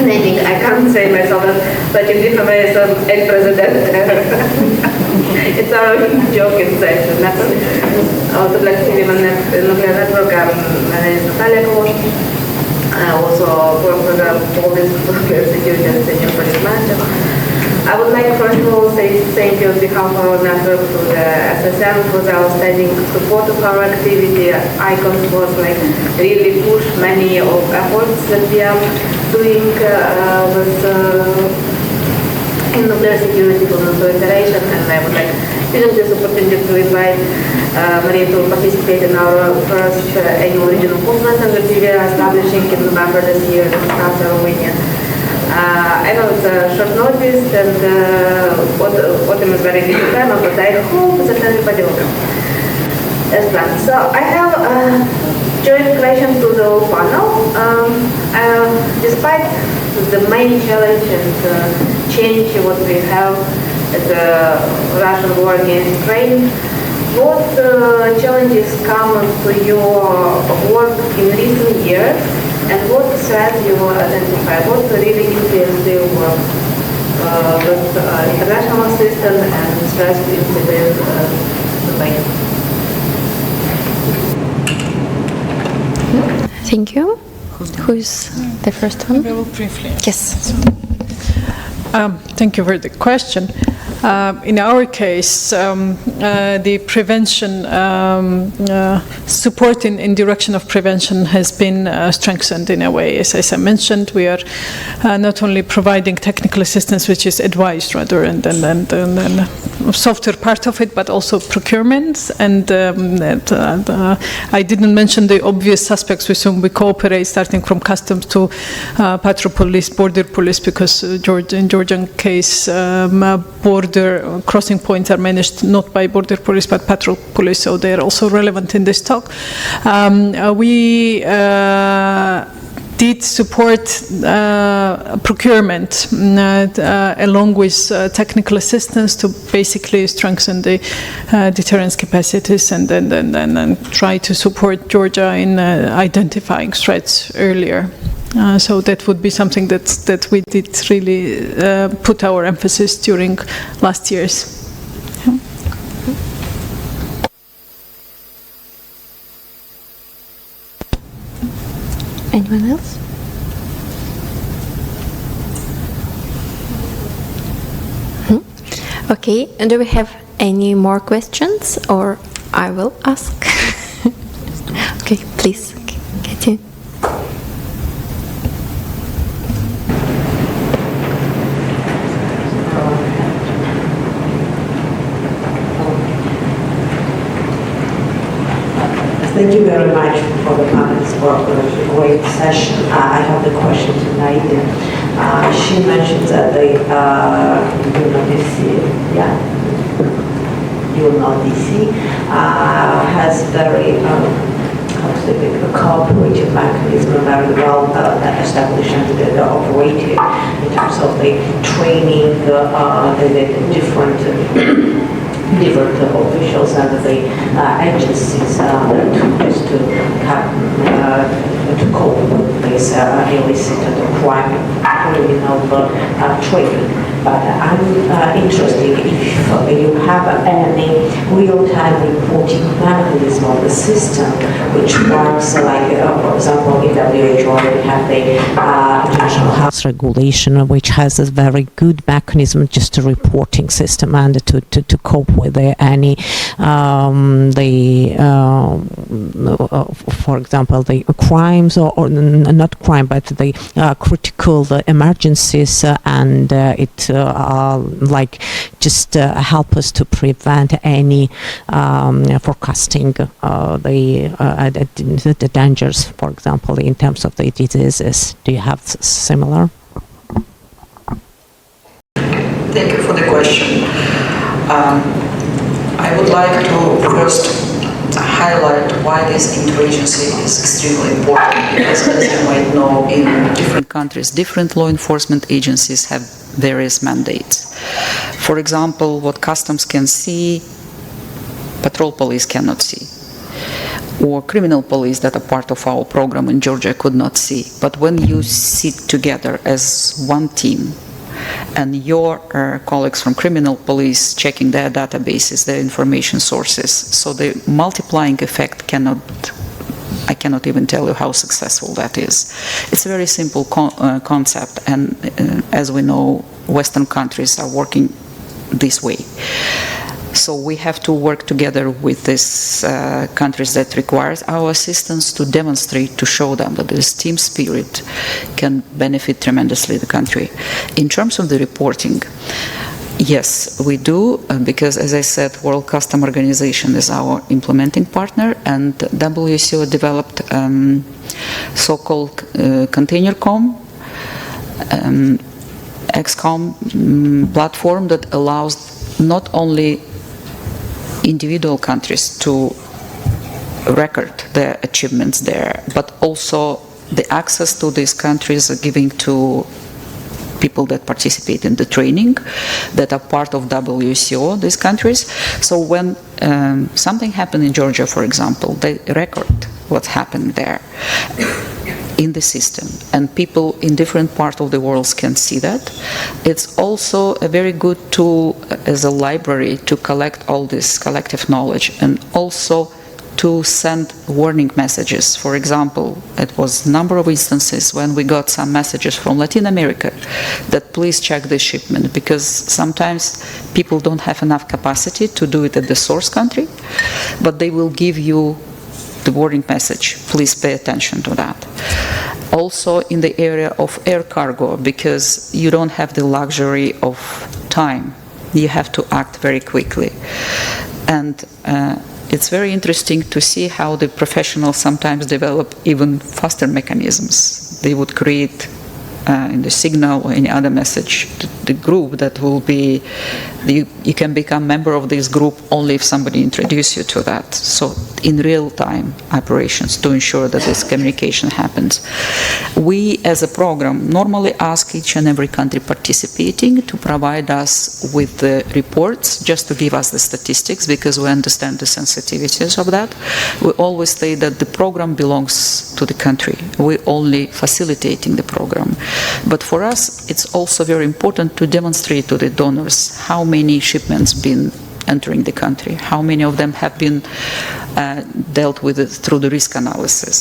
naming. I can't say myself such a different way as El President. It's our joke inside the network. Also, Black Sea Women Nuclear Network. My name is Natalia Kosh. I also work with all this nuclear security and senior project manager. I would like first of all say thank you on behalf of our network to the SSM for the outstanding support of our activity. ICONS was really push many of efforts that we are doing with in nuclear security for non-proliferation, and I would like using this opportunity to invite Maria to participate in our first annual regional conference that we are establishing in November this year in Constanța, Romania. I know it's a short notice and autumn is very busy time, but I hope that everybody will come as planned. So I have a joint question to the panel. Despite the main challenge and change what we have at the Russian war against Ukraine, what challenges come to your work in recent years? And what threats you will identify? What really influenced your work with international assistance and stress in civilian domain? Thank you. Who's the first one? I will briefly. Yes. Thank you for the question. In our case, the prevention support in direction of prevention has been strengthened in a way. As I mentioned, we are not only providing technical assistance, which is advice rather than softer part of it, but also procurement. And I didn't mention the obvious suspects with whom we cooperate, starting from customs to patrol police, border police, because in Georgian case, border crossing points are managed not by border police but patrol police, so they are also relevant in this talk. We did support procurement along with technical assistance to basically strengthen the deterrence capacities and then try to support Georgia in identifying threats earlier. So that would be something that we did really put our emphasis during last years. Yeah. Anyone else? Okay, and do we have any more questions, or I will ask? Okay, please, get in. Thank you very much for the panelists for a great session. I have the question to Nadia. She mentioned that the UNODC has very cooperative mechanism, very well established and operated in terms of the training, the different officials and the agencies to cope with this illicit crime, criminal trade. but I'm interested if you have any real-time reporting mechanism of the system which works like, for example, in WHO we have the International Health Regulation, which has a very good mechanism, just a reporting system and to cope with any for example, the crimes or not crime, but the critical emergencies, and it like just help us to prevent any forecasting the dangers, for example, in terms of the diseases. Do you have similar? Thank you for the question. I would like to first highlight why this interagency is extremely important, because as you might know, in different countries, different law enforcement agencies have various mandates. For example, what customs can see, patrol police cannot see, or criminal police that are part of our program in Georgia could not see. But when you sit together as one team, and your colleagues from criminal police checking their databases, their information sources, so the multiplying effect I cannot even tell you how successful that is. It's a very simple concept, and as we know, Western countries are working this way. So we have to work together with these countries that requires our assistance to demonstrate, to show them that this team spirit can benefit tremendously the country. In terms of the reporting, yes, we do, because as I said, World Customs Organization is our implementing partner, and WCO developed so-called ContainerCom, XCOM platform that allows not only individual countries to record their achievements there, but also the access to these countries are giving to people that participate in the training, that are part of WCO, these countries. So when something happened in Georgia, for example, they record what happened there in the system, and people in different parts of the world can see that. It's also a very good tool as a library to collect all this collective knowledge, and also to send warning messages. For example, it was a number of instances when we got some messages from Latin America that please check this shipment, because sometimes people don't have enough capacity to do it at the source country, but they will give you the warning message, please pay attention to that. Also in the area of air cargo, because you don't have the luxury of time, you have to act very quickly. And it's very interesting to see how the professionals sometimes develop even faster mechanisms. They would create in the signal or any other message the group that will be, you can become member of this group only if somebody introduces you to that. So in real-time operations to ensure that this communication happens. We as a program normally ask each and every country participating to provide us with the reports, just to give us the statistics, because we understand the sensitivities of that. We always say that the program belongs to the country. We're only facilitating the program. But for us, it's also very important to demonstrate to the donors how many shipments been entering the country, how many of them have been dealt with through the risk analysis.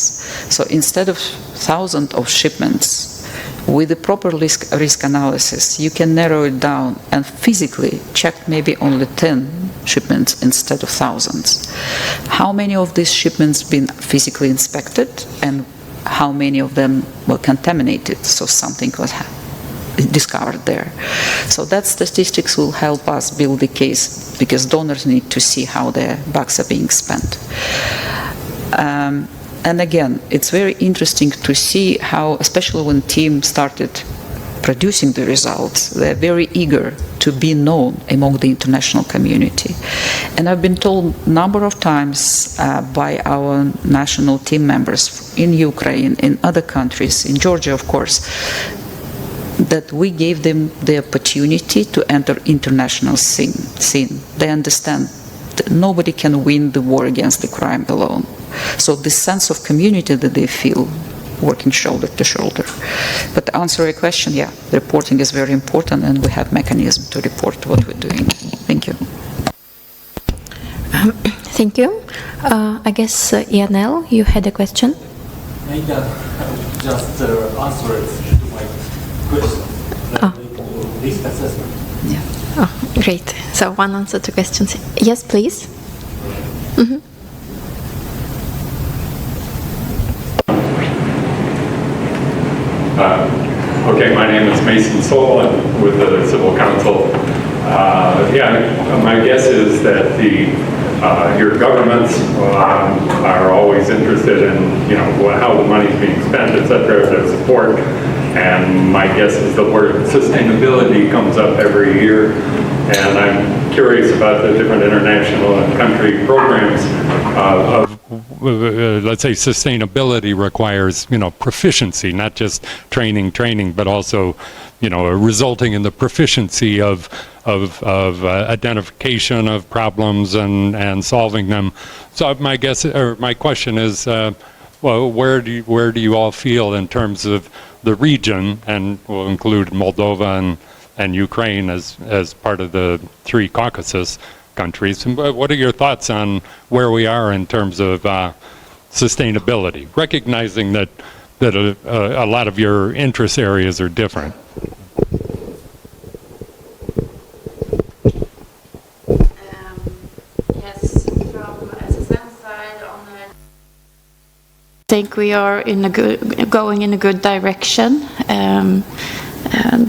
So instead of thousands of shipments, with the proper risk analysis, you can narrow it down and physically check maybe only 10 shipments instead of thousands. How many of these shipments been physically inspected, and how many of them were contaminated, so something was discovered there. So that statistics will help us build the case, because donors need to see how their bucks are being spent. And again, it's very interesting to see how, especially when team started producing the results, they're very eager to be known among the international community. And I've been told a number of times by our national team members in Ukraine, in other countries, in Georgia, of course, that we gave them the opportunity to enter international scene. They understand that nobody can win the war against the crime alone. So the sense of community that they feel working shoulder to shoulder. But to answer your question, yeah, reporting is very important, and we have mechanism to report what we're doing. Thank you. Thank you. I guess, Yanel, you had a question? Maybe I'll just answer it to my question. Risk assessment. Yeah. Oh, great. So one answer to questions. Yes, please. Mm-hmm. Okay, my name is Mason Soul. I'm with the Civil Council. My guess is that your governments are always interested in, how the money's being spent, et cetera, their support. And my guess is the word sustainability comes up every year. And I'm curious about the different international and country programs let's say sustainability requires, proficiency, not just training, but also, resulting in the proficiency of identification of problems and solving them. So my guess, or my question is, where do you all feel in terms of the region, and we'll include Moldova and Ukraine as part of the three Caucasus countries. What are your thoughts on where we are in terms of sustainability, recognizing that a lot of your interest areas are different? Yes, from SSM side on it, I think we are going in a good direction.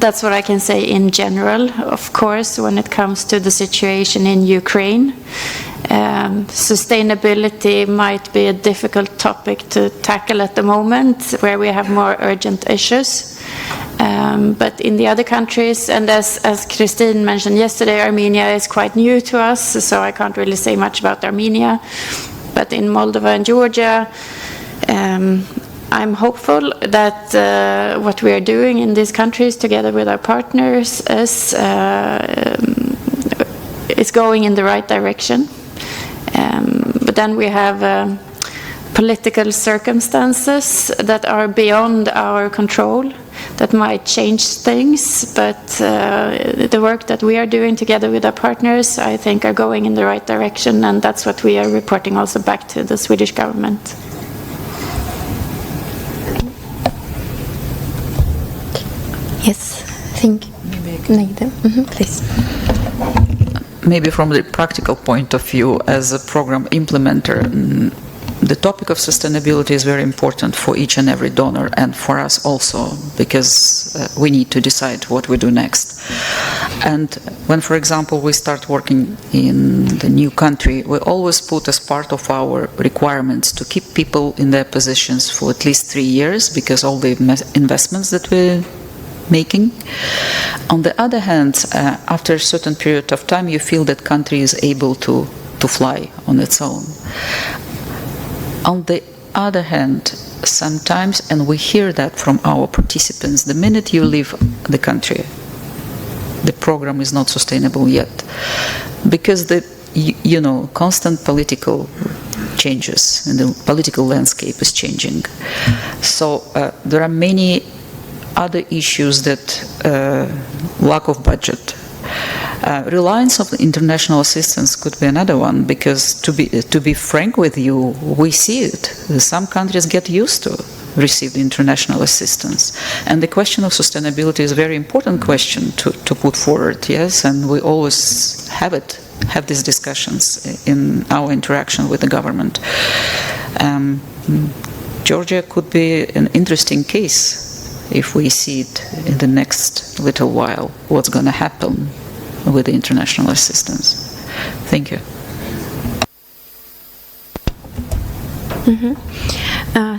That's what I can say in general. Of course, when it comes to the situation in Ukraine, sustainability might be a difficult topic to tackle at the moment, where we have more urgent issues. But in the other countries, and as Christine mentioned yesterday, Armenia is quite new to us, so I can't really say much about Armenia. But in Moldova and Georgia, I'm hopeful that what we are doing in these countries together with our partners is going in the right direction. But then we have political circumstances that are beyond our control that might change things. But the work that we are doing together with our partners, I think, are going in the right direction, and that's what we are reporting also back to the Swedish government. Yes, thank you. Please. Maybe from the practical point of view, as a program implementer, the topic of sustainability is very important for each and every donor, and for us also, because we need to decide what we do next. And when, for example, we start working in the new country, we always put as part of our requirements to keep people in their positions for at least 3 years, because all the investments that we're making. On the other hand, after a certain period of time, you feel that country is able to fly on its own. On the other hand, sometimes, and we hear that from our participants, the minute you leave the country, the program is not sustainable yet, because the constant political changes and the political landscape is changing. So there are many other issues that lack of budget. Reliance on international assistance could be another one, because to be frank with you, we see it. Some countries get used to receive international assistance. And the question of sustainability is a very important question to put forward, yes, and we always have these discussions in our interaction with the government. Georgia could be an interesting case if we see it in the next little while, what's going to happen with the international assistance. Thank you.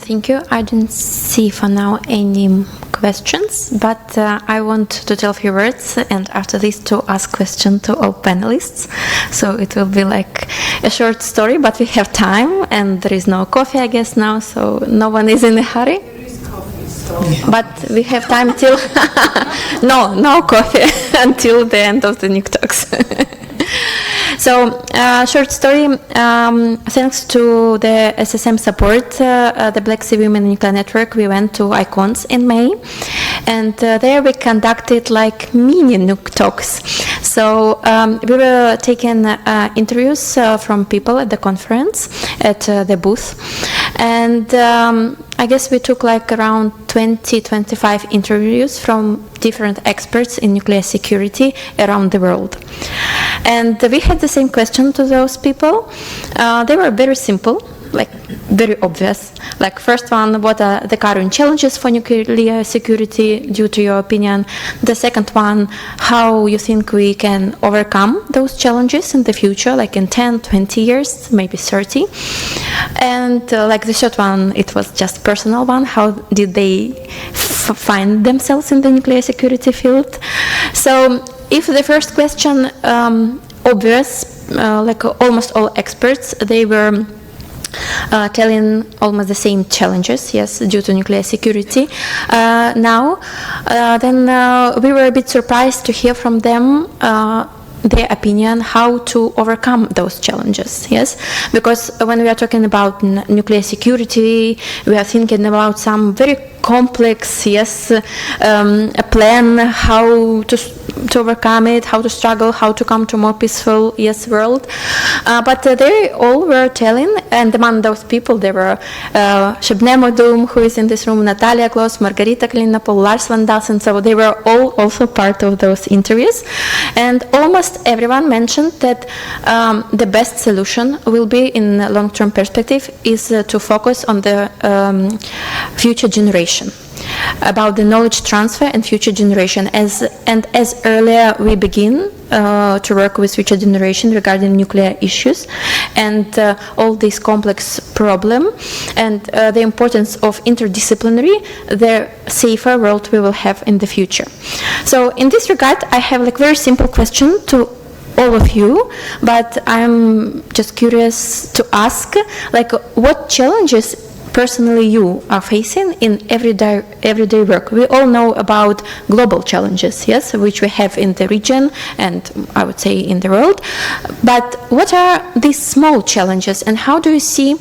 Thank you. I don't see for now any questions, but I want to tell a few words, and after this to ask questions to all panelists. So it will be like a short story, but we have time, and there is no coffee, I guess, now, so no one is in a hurry. But we have time till no coffee until the end of the NucTalks. So, short story, thanks to the SSM support, the Black Sea Women Nuclear Network, we went to ICONS in May, and there we conducted like mini NucTalks. So we were taking interviews from people at the conference, at the booth, and I guess we took like around 20-25 interviews from different experts in nuclear security around the world. And we had the same question to those people. They were very simple, like very obvious. Like first one, what are the current challenges for nuclear security due to your opinion? The second one, how you think we can overcome those challenges in the future, like in 10, 20 years, maybe 30. And like the third one, it was just personal one. How did they find themselves in the nuclear security field? So if the first question, obvious, like almost all experts, they were telling almost the same challenges, yes, due to nuclear security. Then we were a bit surprised to hear from them their opinion how to overcome those challenges, yes, because when we are talking about nuclear security, we are thinking about some very complex, yes, a plan how to overcome it, how to struggle, how to come to a more peaceful, yes, world. But they all were telling, and among those people there were Shebnem Odum, who is in this room, Natalia Kloss, Margarita Klinapol, Lars Van Dassen, so they were all also part of those interviews. And almost everyone mentioned that the best solution will be, in a long-term perspective, is to focus on the future generation, about the knowledge transfer and future generation. As earlier we begin to work with future generation regarding nuclear issues and all this complex problem and the importance of interdisciplinary, the safer world we will have in the future. So in this regard, I have like very simple question to all of you, but I'm just curious to ask, like, what challenges personally you are facing in everyday work? We all know about global challenges, yes, which we have in the region and I would say in the world. But what are these small challenges, and how do you see,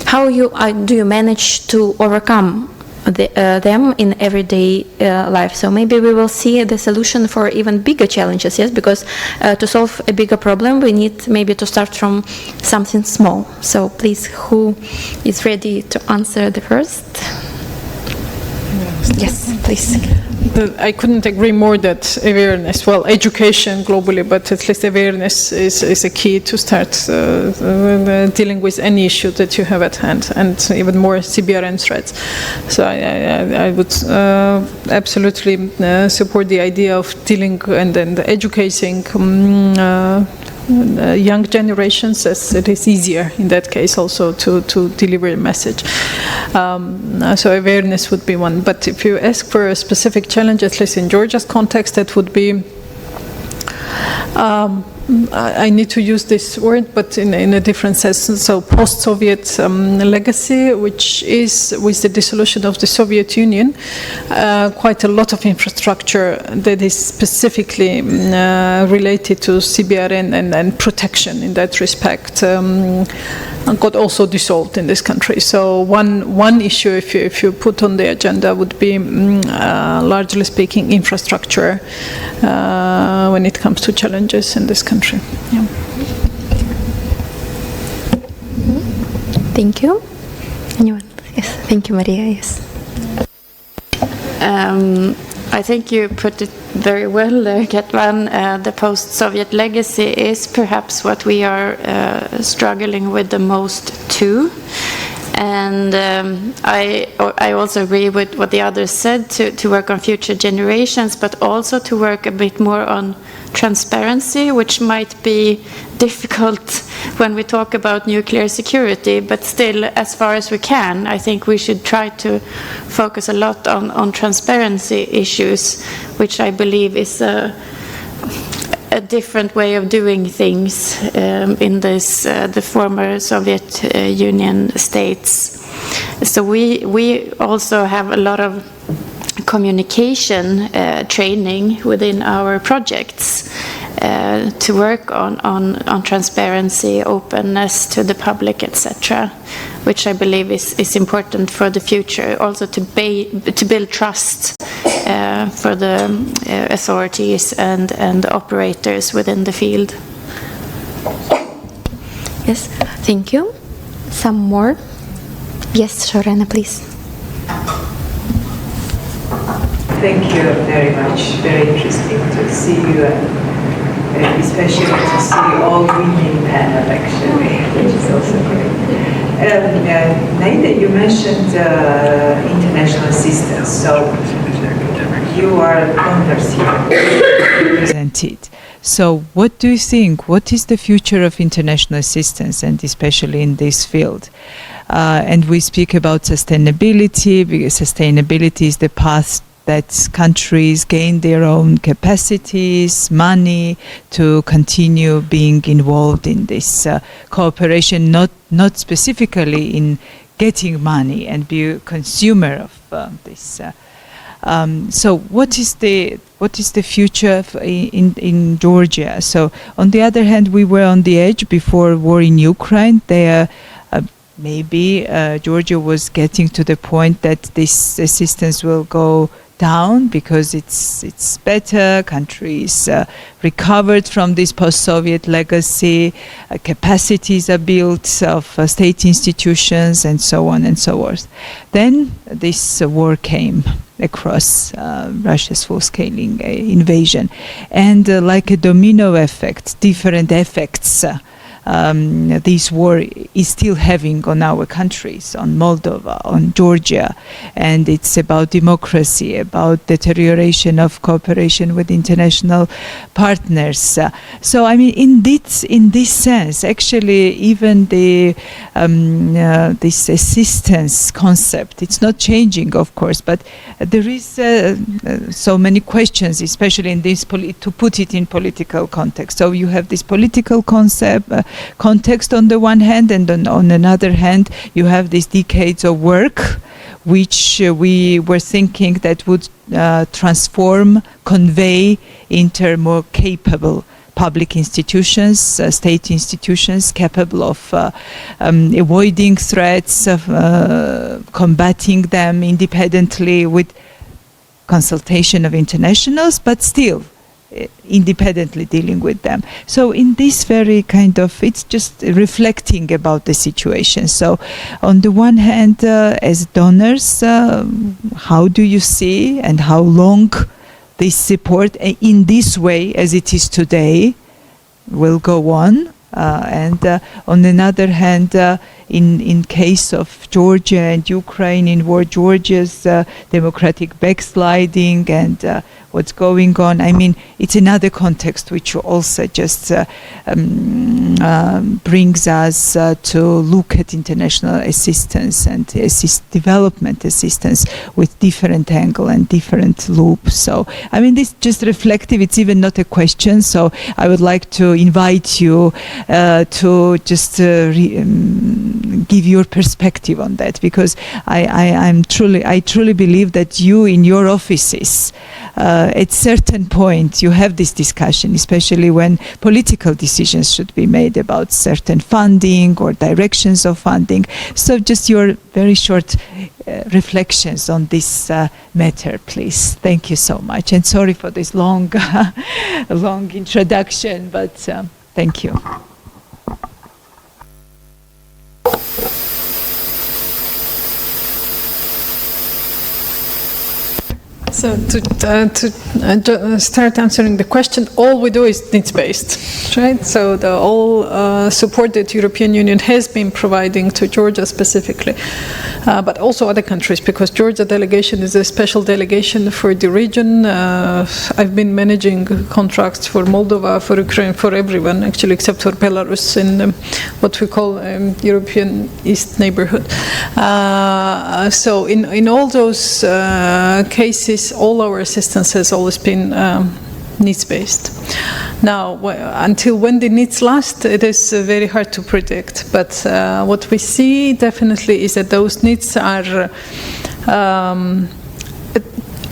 how do you manage to overcome them in everyday life? So maybe we will see the solution for even bigger challenges, yes, because to solve a bigger problem we need maybe to start from something small. So please, who is ready to answer the first? Yes, please. I couldn't agree more that awareness, well, education globally, but at least awareness is a key to start dealing with any issue that you have at hand, and even more CBRN threats. So I would absolutely support the idea of dealing and educating young generations, as it is easier in that case also to deliver a message. So awareness would be one. But if you ask for a specific challenge, at least in Georgia's context, that would be, I need to use this word, but in a different sense. So post-Soviet legacy, which is, with the dissolution of the Soviet Union, quite a lot of infrastructure that is specifically related to CBRN and protection in that respect got also dissolved in this country. So one issue, if you put on the agenda, would be largely speaking infrastructure when it comes to challenges in this country. Yeah. Thank you. Anyone? Yes. Thank you, Maria. Yes. I think you put it very well, Ketvan. The post-Soviet legacy is perhaps what we are struggling with the most too. And I also agree with what the others said, to work on future generations, but also to work a bit more on transparency, which might be difficult when we talk about nuclear security, but still, as far as we can, I think we should try to focus a lot on transparency issues, which I believe is a different way of doing things in the former Soviet Union states. So we also have a lot of communication training within our projects, to work on transparency, openness to the public, etc., which I believe is important for the future, also to build trust for the authorities and operators within the field. Yes, thank you. Some more? Yes, Shorena, please. Thank you very much. Very interesting to see you, and especially to see all women panel actually, which is also great. Naida, you mentioned international assistance, so you are Congress here. Presented. So what do you think? What is the future of international assistance, and especially in this field? And we speak about sustainability, because sustainability is the path that countries gain their own capacities, money to continue being involved in this cooperation, not specifically in getting money and be a consumer of this. So what is the future in Georgia? So on the other hand, we were on the edge before war in Ukraine. There, maybe Georgia was getting to the point that this assistance will go down because it's better, countries recovered from this post-Soviet legacy, capacities are built of state institutions, and so on and so forth. Then this war came across Russia's full-scale invasion, and like a domino effect, different effects this war is still having on our countries, on Moldova, on Georgia, and it's about democracy, about deterioration of cooperation with international partners. So I mean, in this sense, actually, even the this assistance concept, it's not changing, of course, but there is so many questions, especially in this to put it in political context. So you have this political context on the one hand, and on another hand you have these decades of work which we were thinking that would transform, convey into more capable public institutions, state institutions capable of avoiding threats, of combating them independently with consultation of internationals, but still independently dealing with them. So in this very kind of, it's just reflecting about the situation. So on the one hand, as donors, how do you see and how long this support in this way as it is today will go on? And on another hand, in case of Georgia and Ukraine, in war, Georgia's democratic backsliding and what's going on. I mean, it's another context which also just brings us to look at international assistance and development assistance with different angle and different loop. So, I mean, this is just reflective. It's even not a question. So, I would like to invite you to just give your perspective on that, because I truly believe that you in your offices at certain point you have this discussion, especially when political decisions should be made about certain funding or directions of funding. So just your very short reflections on this matter, please. Thank you so much, and sorry for this long long introduction, but thank you. So to start answering the question, all we do is needs-based, right? So the all support that European Union has been providing to Georgia specifically, but also other countries, because Georgia delegation is a special delegation for the region. I've been managing contracts for Moldova, for Ukraine, for everyone actually, except for Belarus in what we call European East neighborhood. So in all those cases, all our assistance has always been needs-based. Now, until when the needs last, it is very hard to predict. But what we see definitely is that those needs are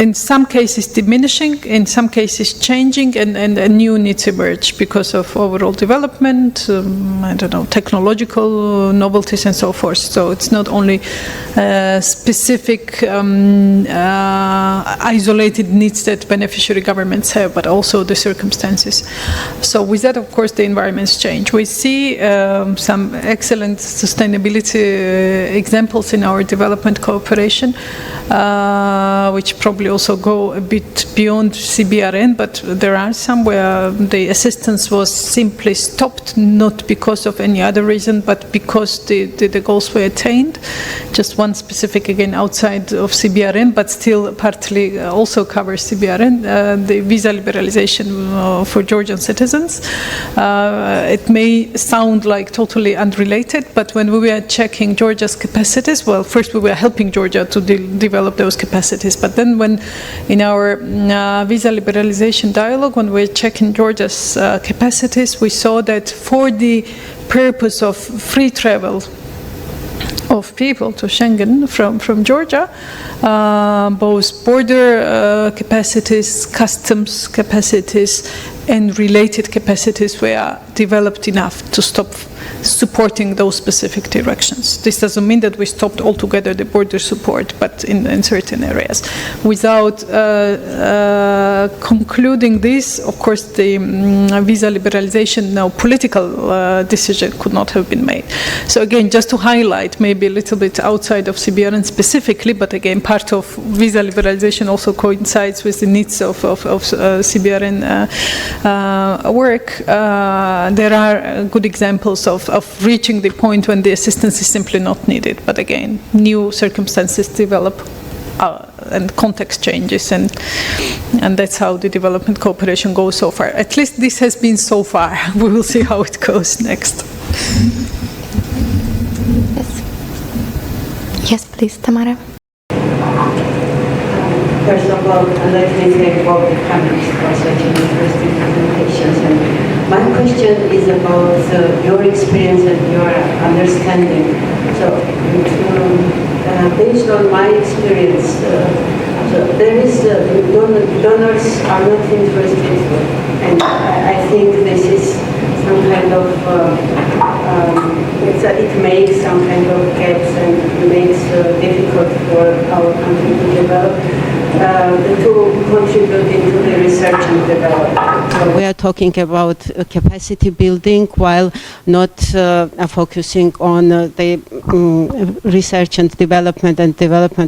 in some cases diminishing, in some cases changing, and new needs emerge because of overall development, I don't know, technological novelties and so forth. So it's not only specific isolated needs that beneficiary governments have, but also the circumstances. So with that, of course, the environments change. We see some excellent sustainability examples in our development cooperation, which probably also go a bit beyond CBRN, but there are some where the assistance was simply stopped, not because of any other reason, but because the goals were attained. Just one specific, again, outside of CBRN, but still partly also covers CBRN, the visa liberalization for Georgian citizens. It may sound like totally unrelated, but when we were checking Georgia's capacities, well, first we were helping Georgia to develop those capacities, but then when in our visa liberalization dialogue, when we were checking Georgia's capacities, we saw that for the purpose of free travel of people to Schengen from Georgia, both border capacities, customs capacities, and related capacities were developed enough to stop supporting those specific directions. This doesn't mean that we stopped altogether the border support, but in certain areas. Without concluding this, of course, the visa liberalization, now political decision could not have been made. So again, just to highlight, maybe a little bit outside of CBRN specifically, but again, part of visa liberalization also coincides with the needs of CBRN work. There are good examples of reaching the point when the assistance is simply not needed. But again, new circumstances develop and context changes, and that's how the development cooperation goes so far. At least this has been so far. We will see how it goes next. Yes, please, Tamara. First of all, let me thank all the panelists for such interesting presentations. And my question is about your experience and your understanding. So, based on my experience, there is donors are not interested, and I think this is some kind of it makes some kind of gaps and makes difficult for our country to develop. To contribute into the research and development. So we are talking about capacity building while not focusing on the research and development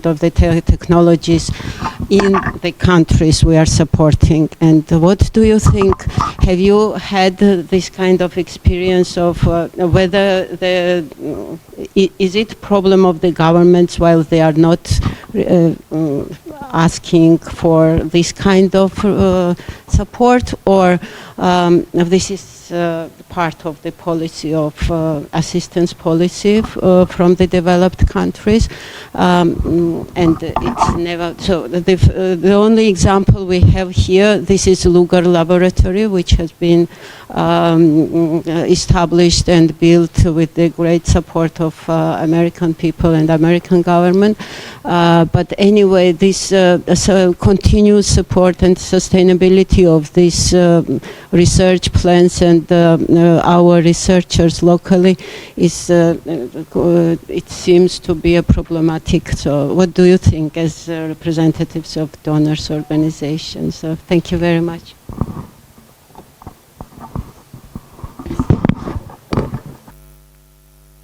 of the technologies in the countries we are supporting. And what do you think? Have you had this kind of experience of whether is it problem of the governments while they are not asking for this kind of support, or this is part of the policy of assistance policy from the developed countries, and it's never so. The only example we have here, this is Lugar Laboratory, which has been established and built with the great support of American people and American government. But anyway, this continuous support and sustainability of these research plans and our researchers locally is, it seems to be a problematic. So what do you think as representatives of donors organizations? Thank you very much.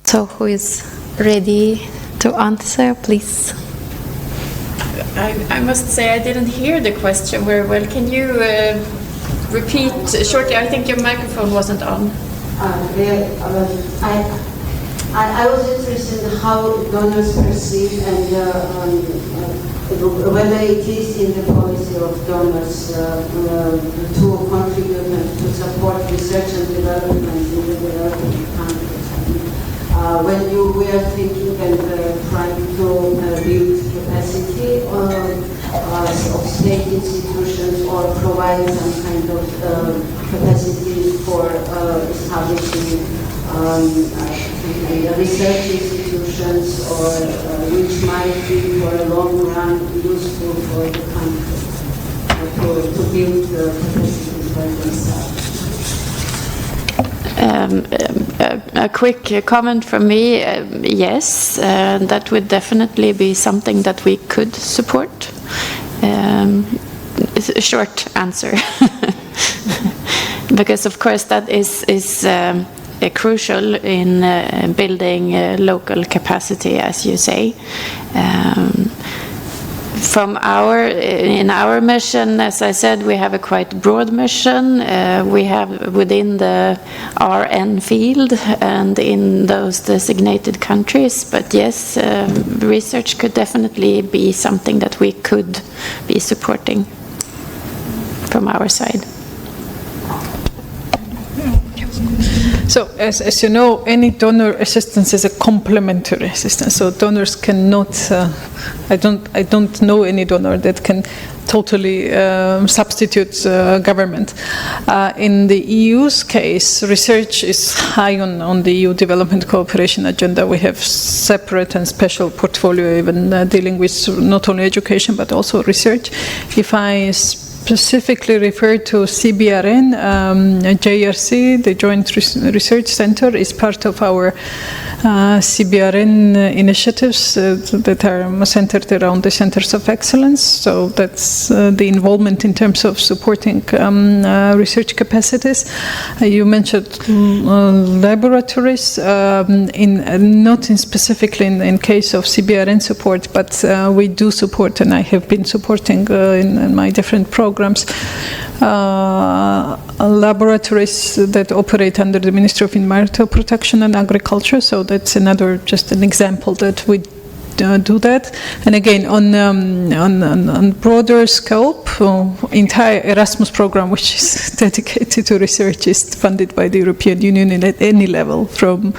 So who is ready to answer, please? I must say I didn't hear the question very well. Can you repeat shortly? I think your microphone wasn't on. I was interested in how donors perceive and whether it is in the policy of donors to contribute and to support research and development in the developing countries. When you were thinking and trying to build capacity of state institutions or provide some kind of capacity for establishing research institutions institutions or which might be for a long run useful for the country to build the capacity for themselves? A quick comment from me, yes, that would definitely be something that we could support. It's a short answer. Because of course that is crucial in building local capacity, as you say. In our mission, as I said, we have a quite broad mission. We have within the RN field and in those designated countries. But yes, research could definitely be something that we could be supporting from our side. So, as you know, any donor assistance is a complementary assistance. So donors cannot. I don't know any donor that can totally substitute government. In the EU's case, research is high on the EU development cooperation agenda. We have separate and special portfolio, even dealing with not only education but also research. If I specifically refer to CBRN, JRC, the Joint Research Center, is part of our CBRN initiatives that are centered around the centers of excellence. So that's the involvement in terms of supporting research capacities. You mentioned laboratories, not specifically in case of CBRN support, but we do support, and I have been supporting in my different programs, laboratories that operate under the Ministry of Environmental Protection and Agriculture. So that's just an example that we do that. And again, on broader scope, entire Erasmus program, which is dedicated to research, is funded by the European Union at any level, from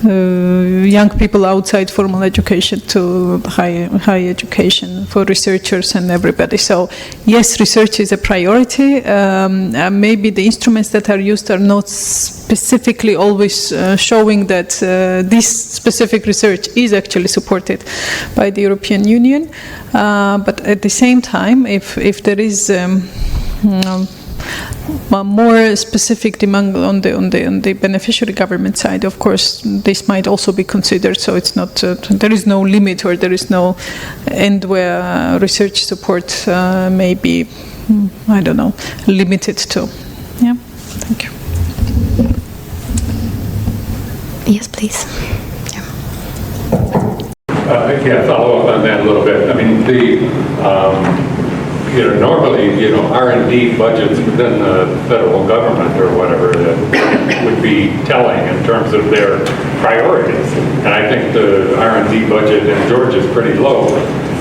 young people outside formal education to higher education for researchers and everybody. So yes, research is a priority. Maybe the instruments that are used are not specifically always showing that this specific research is actually supported by the European Union. But at the same time, if there is more specific demand on the beneficiary government side, of course, this might also be considered. So it's not there is no limit, or there is no end where research support may be, I don't know, limited to. Yeah, thank you. Yes, please. Follow up on that a little bit. I mean, normally, R&D budgets within the federal government or whatever that would be telling in terms of their priorities. And I think the R&D budget in Georgia is pretty low.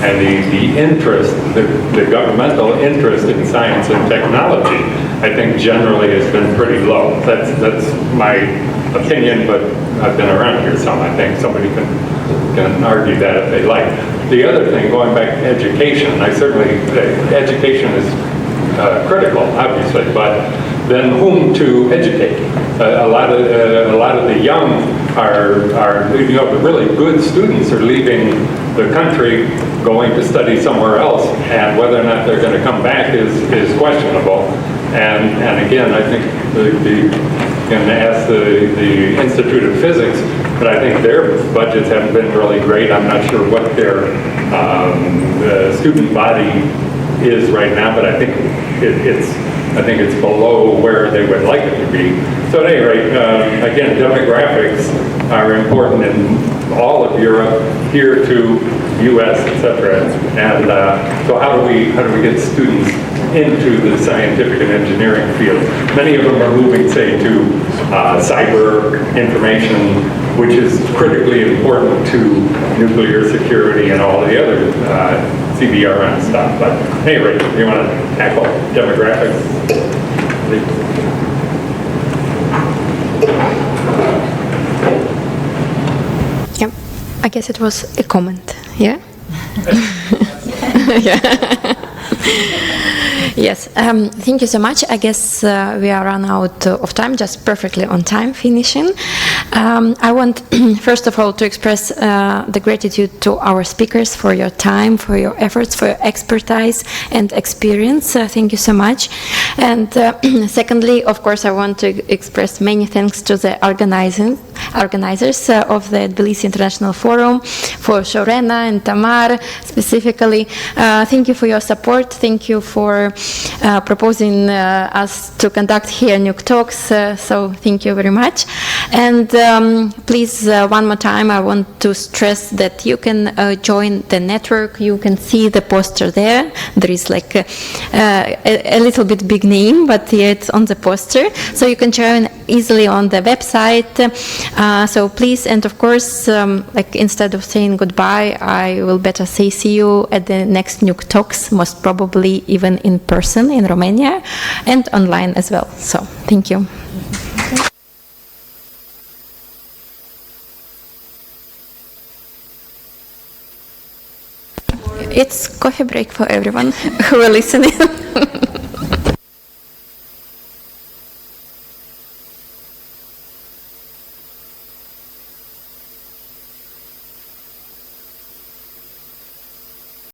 And the interest, the governmental interest in science and technology, I think generally has been pretty low. That's my opinion, but I've been around here some. I think somebody can argue that if they like. The other thing, going back to education, education is critical, obviously, but then whom to educate? A lot of the young the really good students are leaving the country, going to study somewhere else, and whether or not they're going to come back is questionable. And again, I think you can ask the Institute of Physics, but I think their budgets haven't been really great. I'm not sure what their student body is right now, but I think it's below where they would like it to be. So at any rate, again, demographics are important in all of Europe, here to U.S., etc. And so how do we get students into the scientific and engineering field? Many of them are moving, say, to cyber information, which is critically important to nuclear security and all the other CBRN stuff. But anyway, you want to tackle demographics? Yeah, I guess it was a comment. Yeah. Yeah. Yes, thank you so much. I guess we are run out of time, just perfectly on time finishing. I want, first of all, to express the gratitude to our speakers for your time, for your efforts, for your expertise and experience. Thank you so much. And secondly, of course, I want to express many thanks to the organizers of the Tbilisi International Forum, for Shorena and Tamar specifically. Thank you for your support. Thank you for proposing us to conduct here NucTalks. So thank you very much. And please, one more time, I want to stress that you can join the network. You can see the poster there. There is like a little bit big name, but yeah, it's on the poster. So you can join easily on the website. So please, and of course, like instead of saying goodbye, I will better say see you at the next NucTalks, most probably even in person in Romania and online as well. So thank you. It's coffee break for everyone who are listening.